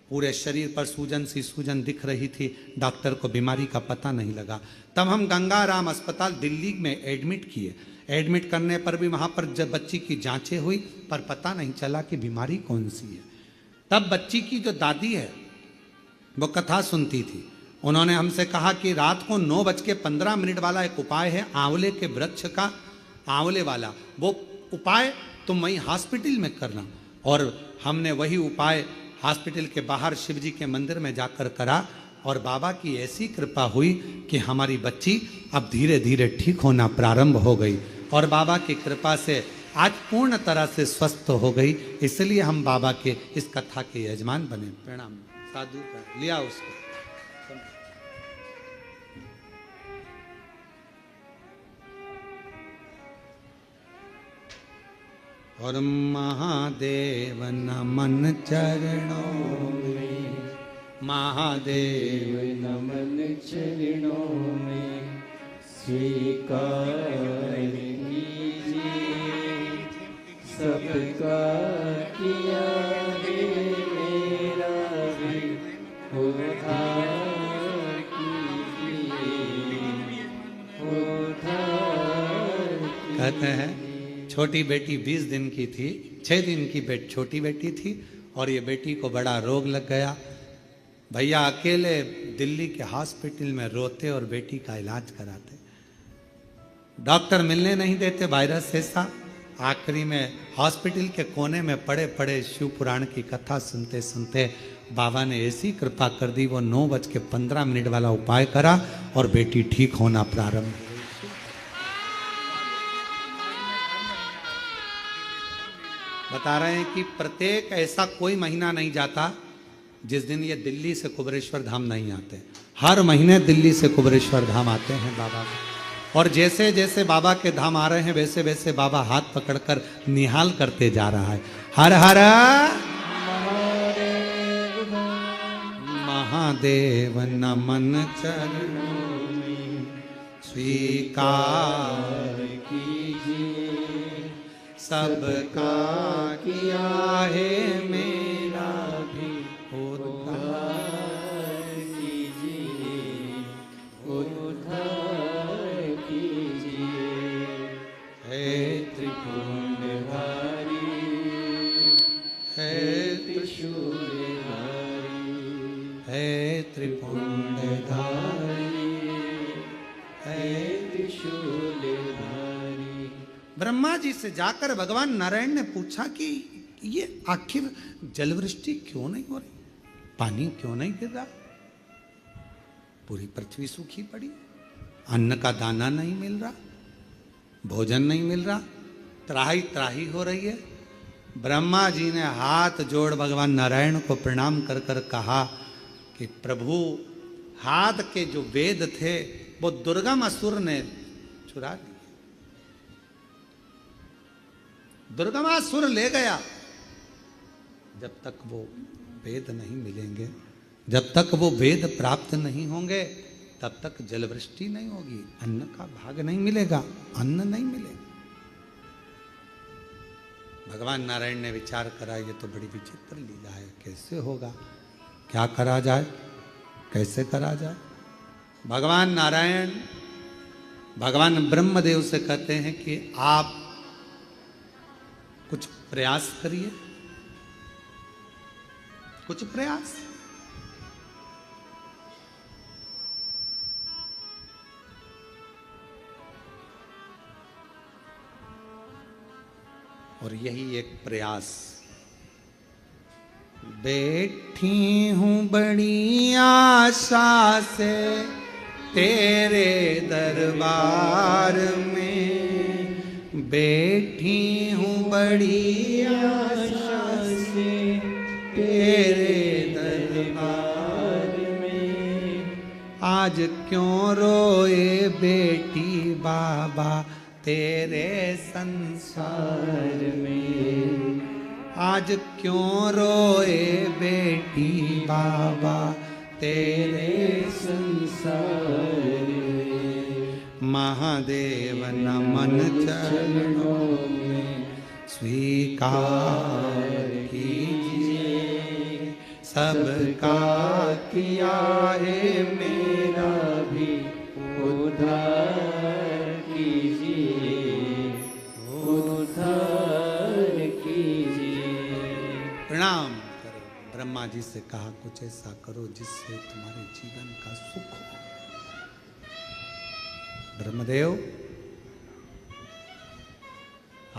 Speaker 1: पूरे शरीर पर सूजन सी सूजन दिख रही थी, डॉक्टर को बीमारी का पता नहीं लगा। तब हम गंगाराम अस्पताल दिल्ली में एडमिट किए। एडमिट करने पर भी वहाँ पर जब बच्ची की जांचें हुई पर पता नहीं चला कि बीमारी कौन सी है। तब बच्ची की जो दादी है वो कथा सुनती थी। उन्होंने हमसे कहा कि रात को 9:15 वाला एक उपाय है आंवले के वृक्ष का, आंवले वाला, वो उपाय तुम वहीं हॉस्पिटल में करना। और हमने वही उपाय हॉस्पिटल के बाहर शिव जी के मंदिर में जाकर करा और बाबा की ऐसी कृपा हुई कि हमारी बच्ची अब धीरे धीरे ठीक होना प्रारंभ हो गई और बाबा की कृपा से आज पूर्ण तरह से स्वस्थ हो गई। इसलिए हम बाबा के इस कथा के यजमान बने। प्रणाम। साधु का लिया उसको। और महादेव नमन चरणों में, महादेव
Speaker 2: नमन चरणों में, स्वीकार कीजिए सबका किया है मेरा भी उद्धार कीजिए, उद्धार कीजिए।
Speaker 1: कहते हैं छोटी बेटी 20 दिन की थी, 6 दिन की छोटी बेटी थी और ये बेटी को बड़ा रोग लग गया। भैया अकेले दिल्ली के हॉस्पिटल में रोते और बेटी का इलाज कराते। डॉक्टर मिलने नहीं देते, वायरस ऐसा। आखिरी में हॉस्पिटल के कोने में पड़े पड़े शिव पुराण की कथा सुनते सुनते बाबा ने ऐसी कृपा कर दी, वो 9:15 वाला उपाय करा और बेटी ठीक होना प्रारंभ। बता रहे हैं कि प्रत्येक ऐसा कोई महीना नहीं जाता जिस दिन ये दिल्ली से कुबेरेश्वर धाम नहीं आते। हर महीने दिल्ली से कुबेरेश्वर धाम आते हैं बाबा। और जैसे जैसे बाबा के धाम आ रहे हैं वैसे वैसे बाबा हाथ पकड़कर निहाल करते जा रहा है। हर हर महादेव नमन चरणों में, स्वीकार कीजिए सबका किया है मेरा भी उद्धार कीजिए,
Speaker 2: उद्धार कीजिए।
Speaker 1: हे
Speaker 2: त्रिपुंडधारी,
Speaker 1: हे
Speaker 2: त्रिशूलधारी,
Speaker 1: हे त्रिपुंडधारी,
Speaker 2: हे त्रिशूलधारी।
Speaker 1: ब्रह्मा जी से जाकर भगवान नारायण ने पूछा कि ये आखिर जलवृष्टि क्यों नहीं हो रही, पानी क्यों नहीं गिर रहा, पूरी पृथ्वी सूखी पड़ी, अन्न का दाना नहीं मिल रहा, भोजन नहीं मिल रहा, त्राही त्राही हो रही है। ब्रह्मा जी ने हाथ जोड़ भगवान नारायण को प्रणाम कर कर कहा कि प्रभु, हाथ के जो वेद थे वो दुर्गम असुर ने चुरा लिए, दुर्गमासुर ले गया। जब तक वो वेद नहीं मिलेंगे, जब तक वो वेद प्राप्त नहीं होंगे, तब तक जलवृष्टि नहीं होगी, अन्न का भाग नहीं मिलेगा, अन्न नहीं मिलेगा। भगवान नारायण ने विचार करा ये तो बड़ी विचित्र लीला है, कैसे होगा, क्या करा जाए, कैसे करा जाए। भगवान नारायण भगवान ब्रह्मदेव से कहते हैं कि आप कुछ प्रयास करिए, कुछ प्रयास। और यही एक प्रयास। बैठी हूं बड़ी आशा से तेरे दरबार में, बैठी हूँ बड़ी आशा से तेरे दरबार में। आज क्यों रोए बेटी बाबा तेरे संसार में, आज क्यों रोए बेटी बाबा तेरे संसार में। महादेव नमन चरणों में, स्वीकार कीजिए सबका
Speaker 2: किया है, मेरा भी उद्धार कीजिए, उद्धार कीजिए।
Speaker 1: प्रणाम करो। ब्रह्मा जी से कहा कुछ ऐसा करो जिससे तुम्हारे जीवन का सुख हो। ब्रह्मदेव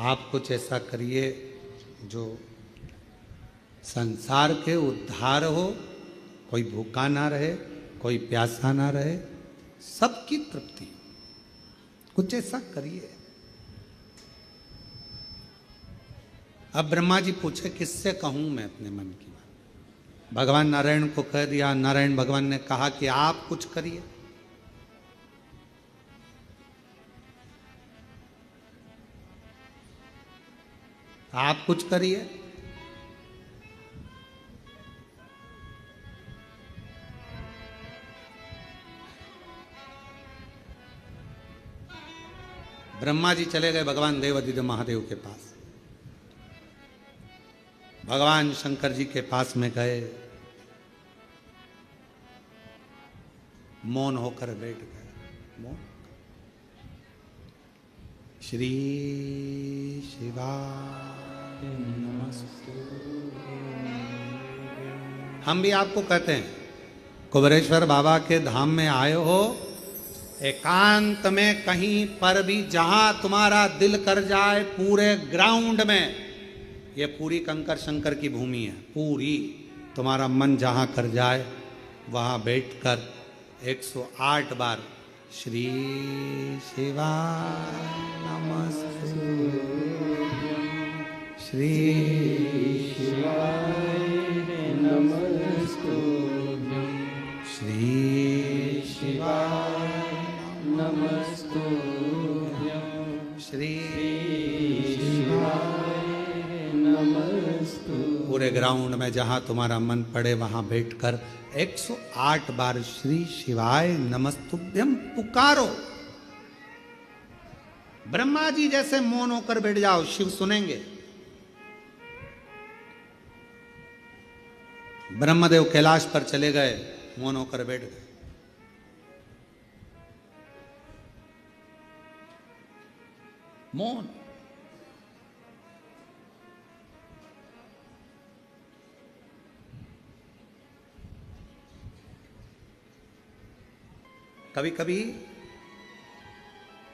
Speaker 1: आप कुछ ऐसा करिए जो संसार के उद्धार हो, कोई भूखा ना रहे, कोई प्यासा ना रहे, सबकी तृप्ति। कुछ ऐसा करिए। अब ब्रह्मा जी पूछे किससे कहूं मैं अपने मन की बात। भगवान नारायण को कह दिया। नारायण भगवान ने कहा कि आप कुछ करिए। आप कुछ करिए। ब्रह्मा जी चले गए भगवान देवादिदेव महादेव के पास। भगवान शंकर जी के पास में गए, मौन होकर बैठ गए। मौन। श्री शिवाय नमस्तु। हम भी आपको कहते हैं, कुबेरेश्वर बाबा के धाम में आए हो, एकांत में कहीं पर भी जहां तुम्हारा दिल कर जाए, पूरे ग्राउंड में, ये पूरी कंकर शंकर की भूमि है, पूरी तुम्हारा मन जहां कर जाए वहां बैठकर 108 बार श्री शिवाय नमस्तुभ्यं, श्री
Speaker 2: शिवाय नमस्तुभ्यं,
Speaker 1: श्री
Speaker 2: शिवाय नमस्तुभ्यं,
Speaker 1: श्री
Speaker 2: शिवाय नमस्तुभ्यं।
Speaker 1: पूरे ग्राउंड में जहां तुम्हारा मन पड़े वहां बैठकर 108 बार श्री शिवाय नमस्तुभ्यम पुकारो। ब्रह्मा जी जैसे मौन होकर बैठ जाओ, शिव सुनेंगे। ब्रह्मदेव कैलाश पर चले गए, मौन होकर बैठ गए। मौन। कभी कभी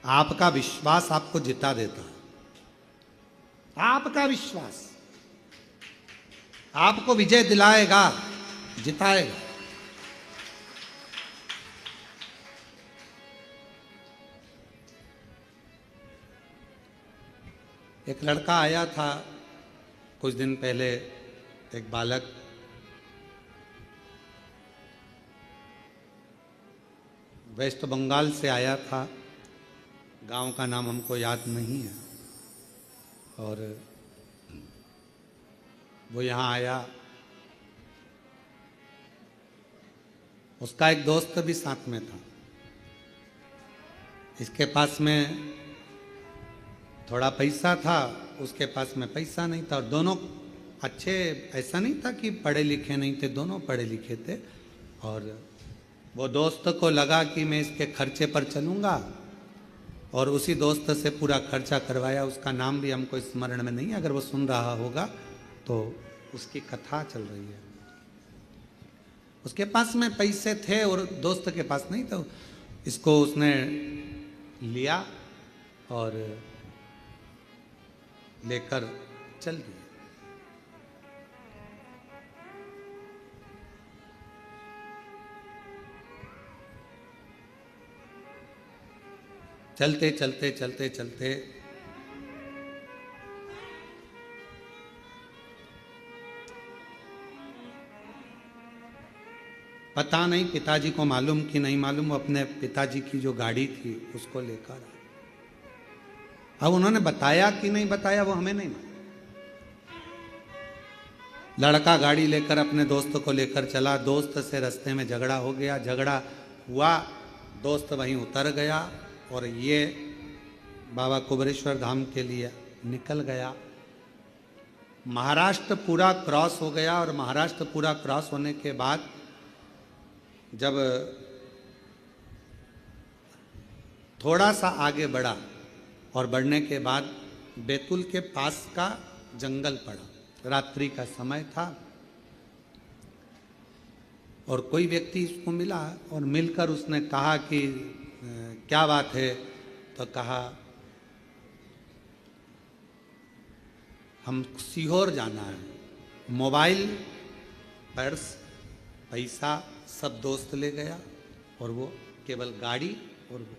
Speaker 1: आपका विश्वास आपको जिता देता है। आपका विश्वास आपको विजय दिलाएगा, जिताएगा। एक लड़का आया था कुछ दिन पहले, एक बालक, वेस्ट बंगाल से आया था। गांव का नाम हमको याद नहीं है। और वो यहाँ आया, उसका एक दोस्त भी साथ में था। इसके पास में थोड़ा पैसा था, उसके पास में पैसा नहीं था। और दोनों अच्छे, ऐसा नहीं था कि पढ़े लिखे नहीं थे, दोनों पढ़े लिखे थे। और वो दोस्त को लगा कि मैं इसके खर्चे पर चलूँगा, और उसी दोस्त से पूरा खर्चा करवाया। उसका नाम भी हमको स्मरण में नहीं है, अगर वो सुन रहा होगा तो उसकी कथा चल रही है। उसके पास में पैसे थे और दोस्त के पास नहीं, तो इसको उसने लिया और लेकर चल दिया। चलते चलते चलते चलते पता नहीं पिताजी को मालूम कि नहीं मालूम, वो अपने पिताजी की जो गाड़ी थी उसको लेकर आए। अब उन्होंने बताया कि नहीं बताया वो हमें नहीं मालूम। लड़का गाड़ी लेकर अपने दोस्त को लेकर चला। दोस्त से रास्ते में झगड़ा हो गया, झगड़ा हुआ, दोस्त वहीं उतर गया और ये बाबा कुबेरेश्वर धाम के लिए निकल गया। महाराष्ट्र पूरा क्रॉस हो गया और महाराष्ट्र पूरा क्रॉस होने के बाद जब थोड़ा सा आगे बढ़ा और बढ़ने के बाद बैतूल के पास का जंगल पड़ा, रात्रि का समय था और कोई व्यक्ति इसको मिला और मिलकर उसने कहा कि क्या बात है, तो कहा हम सीहोर जाना है, मोबाइल, पर्स, पैसा सब दोस्त ले गया और वो केवल गाड़ी और वो,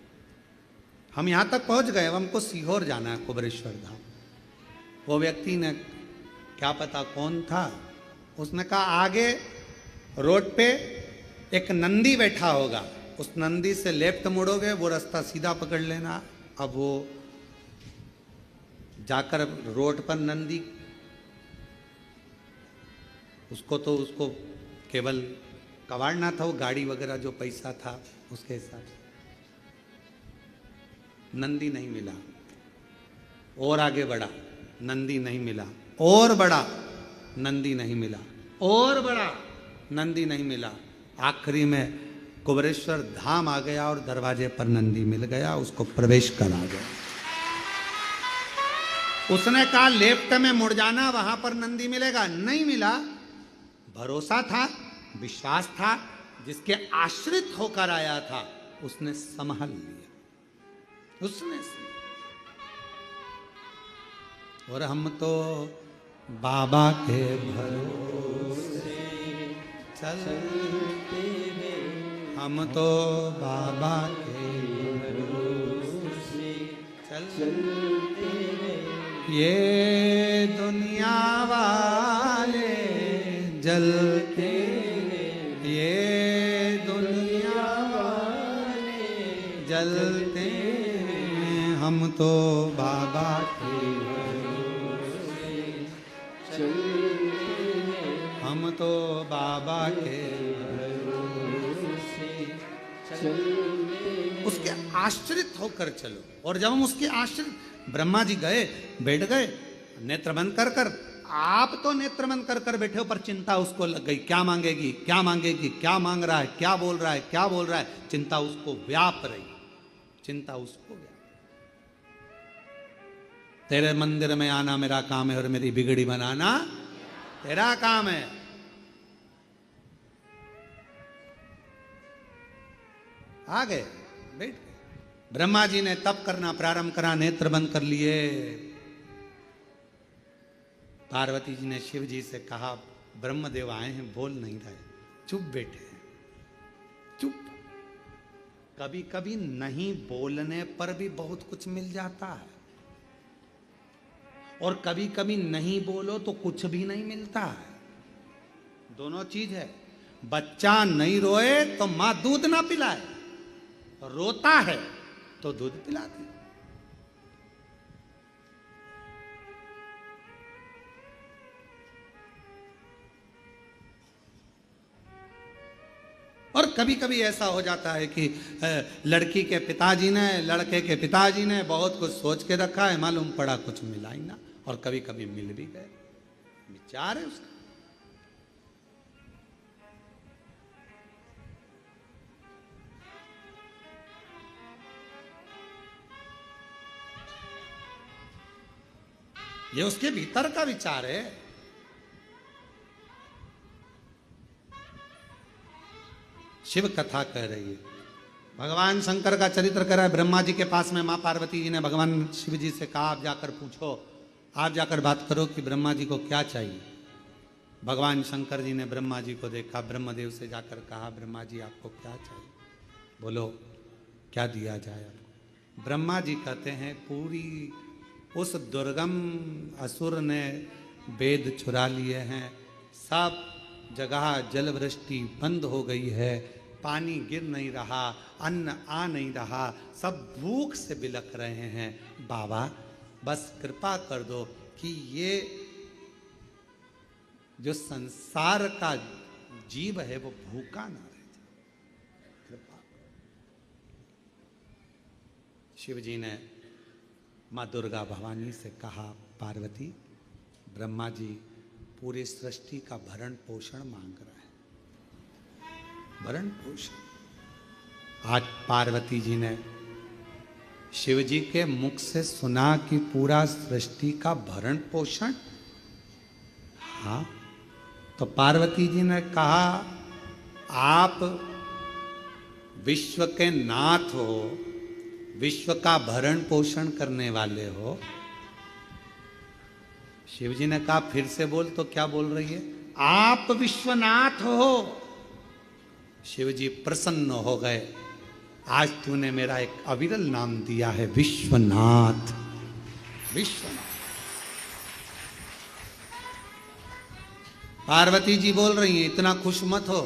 Speaker 1: हम यहाँ तक पहुँच गए, अब हमको सीहोर जाना है कुबरेश्वर धाम। वो व्यक्ति ने, क्या पता कौन था, उसने कहा आगे रोड पे एक नंदी बैठा होगा, उस नंदी से लेफ्ट मुड़ोगे वो रास्ता सीधा पकड़ लेना। अब वो जाकर रोड पर नंदी, उसको केवल कबाड़ना था, वो गाड़ी वगैरह जो पैसा था उसके हिसाब से। नंदी नहीं मिला, और आगे बढ़ा, नंदी नहीं मिला, और बढ़ा, नंदी नहीं मिला, और बढ़ा, नंदी नहीं मिला। आखिरी में कुबरेश्वर धाम आ गया और दरवाजे पर नंदी मिल गया, उसको प्रवेश करा गया। उसने कहा लेफ्ट में मुड़ जाना, वहां पर नंदी मिलेगा, नहीं मिला। भरोसा था, विश्वास था, जिसके आश्रित होकर आया था उसने संभाल लिया, उसने। और हम तो बाबा के भरोसे चलते हैं, हम तो बाबा के भरोसे चलते हैं। ये दुनिया वाले जलते हैं, ये दुनिया वाले जलते हैं, हम तो बाबा के भरोसे चलते हैं, हम तो बाबा के भरोसे चलते हैं। उसके आश्रित होकर चलो। और जब हम उसके आश्रित, ब्रह्मा जी गए, बैठ गए, नेत्र बंद कर कर, आप तो नेत्र बंद कर कर बैठे हो, पर चिंता उसको लग गई, क्या मांगेगी, क्या मांगेगी, क्या मांग रहा है, क्या बोल रहा है, क्या बोल रहा है, चिंता उसको व्याप रही, चिंता उसको व्याप। तेरे मंदिर में आना मेरा काम है और मेरी बिगड़ी बनाना तेरा काम है। आ गए, बैठ गए। ब्रह्मा जी ने तप करना प्रारंभ करा, नेत्र बंद कर लिए। पार्वती जी ने शिव जी से कहा ब्रह्मदेव आए हैं, बोल नहीं रहे, चुप बैठे हैं, चुप। कभी कभी नहीं बोलने पर भी बहुत कुछ मिल जाता है, और कभी कभी नहीं बोलो तो कुछ भी नहीं मिलता है। दोनों चीज है। बच्चा नहीं रोए तो मां दूध ना पिलाए, रोता है तो दूध पिलाती। और कभी कभी ऐसा हो जाता है कि लड़की के पिताजी ने, लड़के के पिताजी ने बहुत कुछ सोच के रखा है, मालूम पड़ा कुछ मिला ही ना, और कभी कभी मिल भी गए, विचार है उसका। ये उसके भीतर का विचार है। शिव कथा कह रही है, भगवान शंकर का चरित्र कह रहा है। ब्रह्मा जी के पास में मां पार्वती जी ने भगवान शिव जी से कहा आप जाकर पूछो, आप जाकर बात करो कि ब्रह्मा जी को क्या चाहिए। भगवान शंकर जी ने ब्रह्मा जी को देखा, ब्रह्मदेव से जाकर कहा ब्रह्मा जी आपको क्या चाहिए, बोलो क्या दिया जाए आपको। ब्रह्मा जी कहते हैं पूरी उस दुर्गम असुर ने वेद चुरा लिए हैं, सब जगह जल वृष्टि बंद हो गई है, पानी गिर नहीं रहा, अन्न आ नहीं रहा, सब भूख से बिलख रहे हैं। बाबा बस कृपा कर दो कि ये जो संसार का जीव है वो भूखा ना रह जाए, कृपा। शिव जी ने माँ दुर्गा भवानी से कहा पार्वती ब्रह्मा जी पूरी सृष्टि का भरण पोषण मांग रहे हैं, भरण पोषण। आज पार्वती जी ने शिव जी के मुख से सुना कि पूरा सृष्टि का भरण पोषण। हाँ, तो पार्वती जी ने कहा आप विश्व के नाथ हो, विश्व का भरण पोषण करने वाले हो। शिव जी ने कहा फिर से बोल, तो क्या बोल रही है? आप विश्वनाथ हो। शिव जी प्रसन्न हो गए, आज तूने मेरा एक अविरल नाम दिया है, विश्वनाथ। विश्वनाथ। पार्वती जी बोल रही हैं इतना खुश मत हो,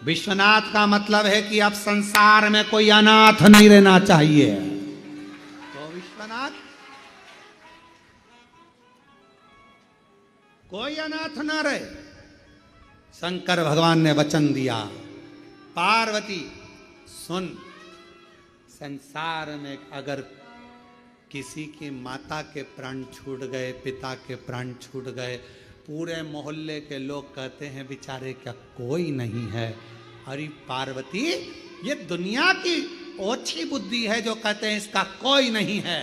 Speaker 1: विश्वनाथ का मतलब है कि अब संसार में कोई अनाथ नहीं रहना चाहिए। तो विश्वनाथ, कोई अनाथ ना रहे। शंकर भगवान ने वचन दिया, पार्वती सुन, संसार में अगर किसी की माता के प्राण छूट गए, पिता के प्राण छूट गए, पूरे मोहल्ले के लोग कहते हैं बेचारे क्या कोई नहीं है। अरे पार्वती, ये दुनिया की ओछी बुद्धि है जो कहते हैं इसका कोई नहीं है।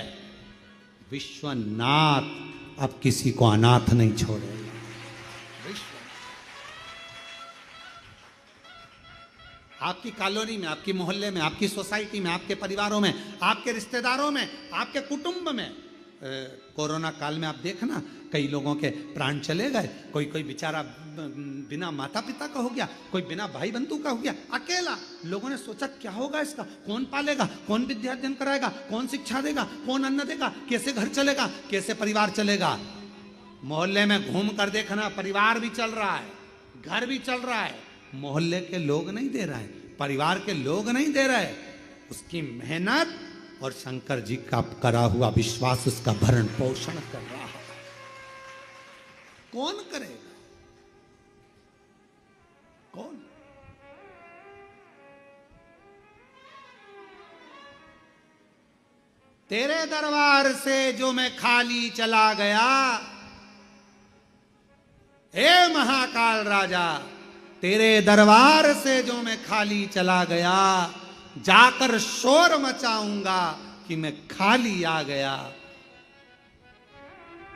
Speaker 1: विश्वनाथ अब किसी को अनाथ नहीं छोड़ेगा। आपकी कॉलोनी में, आपकी मोहल्ले में, आपकी सोसाइटी में, आपके परिवारों में, आपके रिश्तेदारों में, आपके कुटुंब में, कोरोना काल में आप देखना कई लोगों के प्राण चले गए। कोई कोई बेचारा बिना माता पिता का हो गया, कोई बिना भाई बंधु का हो गया, अकेला। लोगों ने सोचा क्या होगा इसका, कौन पालेगा, कौन विद्या अध्ययन कराएगा, कौन शिक्षा देगा, कौन अन्न देगा, कैसे घर चलेगा, कैसे परिवार चलेगा। मोहल्ले में घूम कर देखना, परिवार भी चल रहा है, घर भी चल रहा है, मोहल्ले के लोग नहीं दे रहे हैं, परिवार के लोग नहीं दे रहे। उसकी मेहनत और शंकर जी का करा हुआ विश्वास उसका भरण पोषण कर रहा है। कौन करेगा? कौन? तेरे दरबार से जो मैं खाली चला गया, हे महाकाल राजा, तेरे दरबार से जो मैं खाली चला गया, जाकर शोर मचाऊंगा कि मैं खाली आ गया।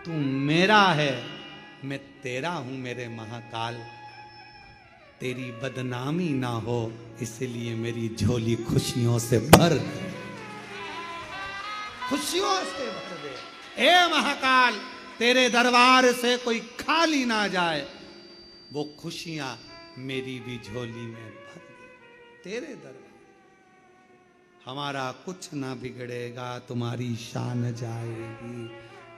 Speaker 1: तू मेरा है, मैं तेरा हूं मेरे महाकाल। तेरी बदनामी ना हो इसलिए मेरी झोली खुशियों से भर दे, खुशियों से भर दे। हे महाकाल, तेरे दरबार से कोई खाली ना जाए, वो खुशियां मेरी भी झोली में भर दे। तेरे दरबार हमारा कुछ ना बिगड़ेगा, तुम्हारी शान जाएगी।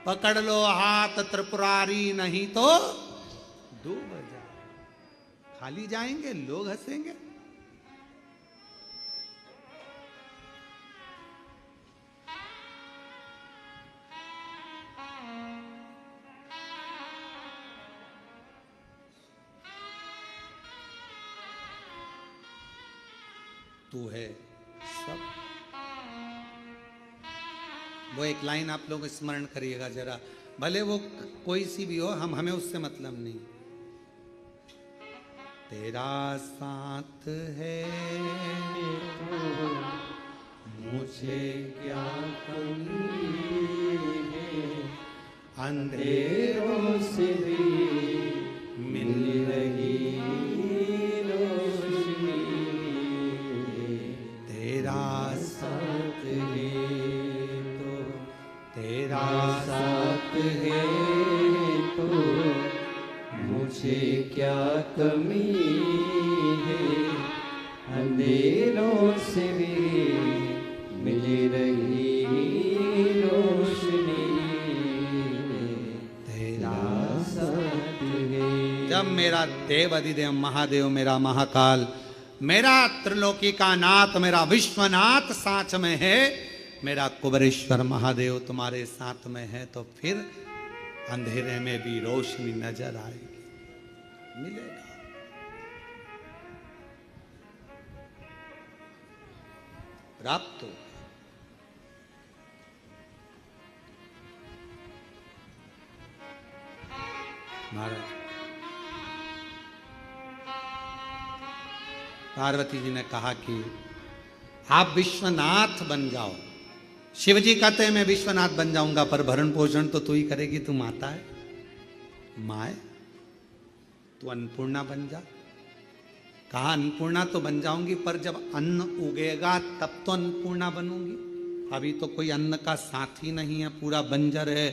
Speaker 1: पकड़ लो हाथ त्रिपुरारी, नहीं तो डूब जाए। खाली जाएंगे, लोग हंसेंगे। तू है सब। वो एक लाइन आप लोग स्मरण करिएगा जरा, भले वो कोई सी भी हो, हमें उससे मतलब नहीं। तेरा साथ है मुझे क्या कमी है, अंधेरों से भी मिल रही रोशनी। तेरा साथ है तो, तेरा साथ है तो मुझे क्या कमी है, अंधेरों से भी मिल रही रोशनी। तेरा साथ है। जब मेरा देव अधिदेव महादेव, मेरा महाकाल, मेरा त्रिलोकी का नाथ, मेरा विश्वनाथ साथ में है, मेरा कुबेरेश्वर महादेव तुम्हारे साथ में है, तो फिर अंधेरे में भी रोशनी नजर आएगी, मिलेगा। प्राप्त हो। महाराज पार्वती जी ने कहा कि आप विश्वनाथ बन जाओ। शिव जी कहते हैं मैं विश्वनाथ बन जाऊंगा, पर भरण पोषण तो तू ही करेगी, तू माता है, माँ है, तू अन्नपूर्णा बन जा। कहा अन्नपूर्णा तो बन जाऊंगी, पर जब अन्न उगेगा तब तो अन्नपूर्णा बनूंगी। अभी तो कोई अन्न का साथी नहीं है, पूरा बंजर है,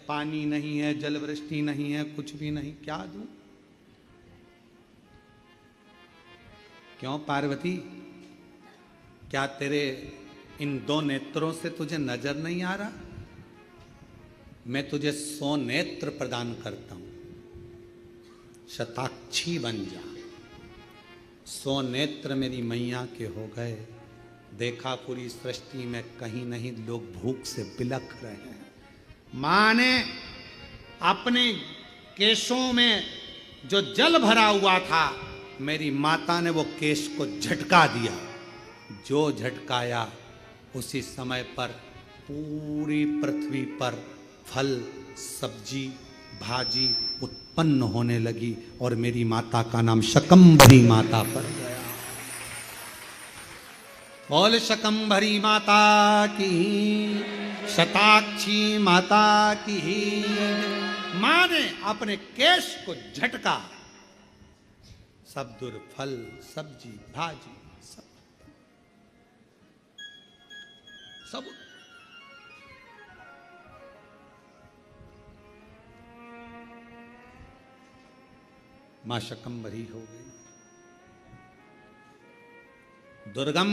Speaker 1: पानी नहीं है, जल वृष्टि नहीं है, कुछ भी नहीं, क्या दूं? क्यों पार्वती, क्या तेरे इन दो नेत्रों से तुझे नजर नहीं आ रहा? मैं तुझे 100 नेत्र प्रदान करता हूं, शताक्षी बन जा। 100 नेत्र मेरी मैया के हो गए। देखा पूरी सृष्टि में कहीं नहीं लोग भूख से बिलख रहे हैं। मां ने अपने केशों में जो जल भरा हुआ था, मेरी माता ने वो केश को झटका दिया। जो झटकाया उसी समय पर पूरी पृथ्वी पर फल, सब्जी, भाजी उत्पन्न होने लगी और मेरी माता का नाम शकंभरी माता पड़ गया। बोल शकंभरी माता की, शताक्षी माता की। मां ने अपने केश को झटका, सब दूर फल, सब्जी, भाजी सब मां शकंभरी हो गई। दुर्गम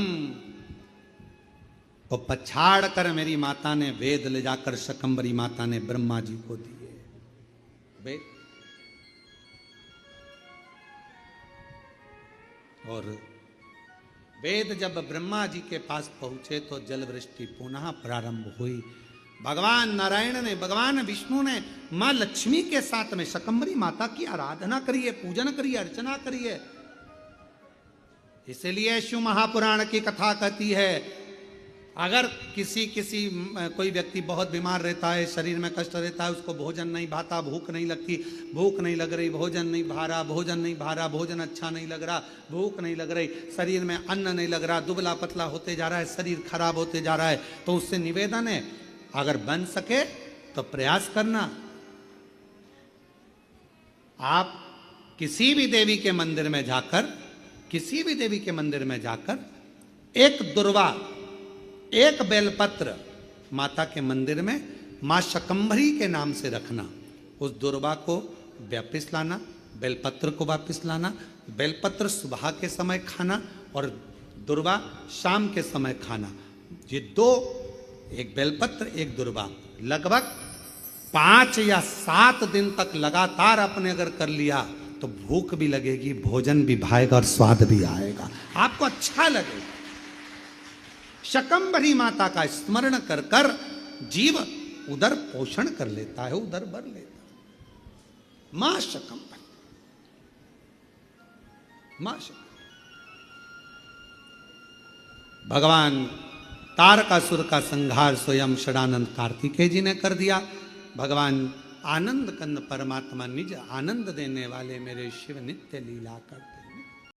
Speaker 1: को पछाड़ कर मेरी माता ने वेद ले जाकर शकंभरी माता ने ब्रह्मा जी को दिए। वेद और वेद जब ब्रह्मा जी के पास पहुंचे तो जल वृष्टि पुनः प्रारंभ हुई। भगवान नारायण ने, भगवान विष्णु ने मां लक्ष्मी के साथ में शकंभरी माता की आराधना करिए, पूजन करिए, अर्चना करिए। इसलिए शिव महापुराण की कथा कहती है, अगर कोई व्यक्ति बहुत बीमार रहता है, शरीर में कष्ट रहता है, उसको भोजन नहीं भाता, भूख नहीं लगती, भूख नहीं लग रही, भोजन नहीं भा रहा, भोजन नहीं भा रहा, भोजन अच्छा नहीं लग रहा, भूख नहीं लग रही, शरीर में अन्न नहीं लग रहा, दुबला पतला होते जा रहा है, शरीर खराब होते जा रहा है, तो उससे निवेदन है, अगर बन सके तो प्रयास करना। आप किसी भी देवी के मंदिर में जाकर एक दुर्वा, एक बेलपत्र माता के मंदिर में मां शकंभरी के नाम से रखना। उस दुर्वा को वापिस लाना, बेलपत्र को वापिस लाना। बेलपत्र सुबह के समय खाना और दुर्वा शाम के समय खाना। ये दो, एक बेलपत्र एक दुर्वा, लगभग 5 या 7 दिन तक लगातार आपने अगर कर लिया तो भूख भी लगेगी, भोजन भी भाएगा और स्वाद भी आएगा, आपको अच्छा लगेगा। शकंभरी माता का स्मरण कर कर जीव उदर पोषण कर लेता है, उदर भर लेता है। मां शकंभरी, मां शकंभरी। भगवान तारकासुर का संहार स्वयं षडानंद कार्तिकेय जी ने कर दिया। भगवान आनंद कंद परमात्मा निज आनंद देने वाले मेरे शिव नित्य लीला करते।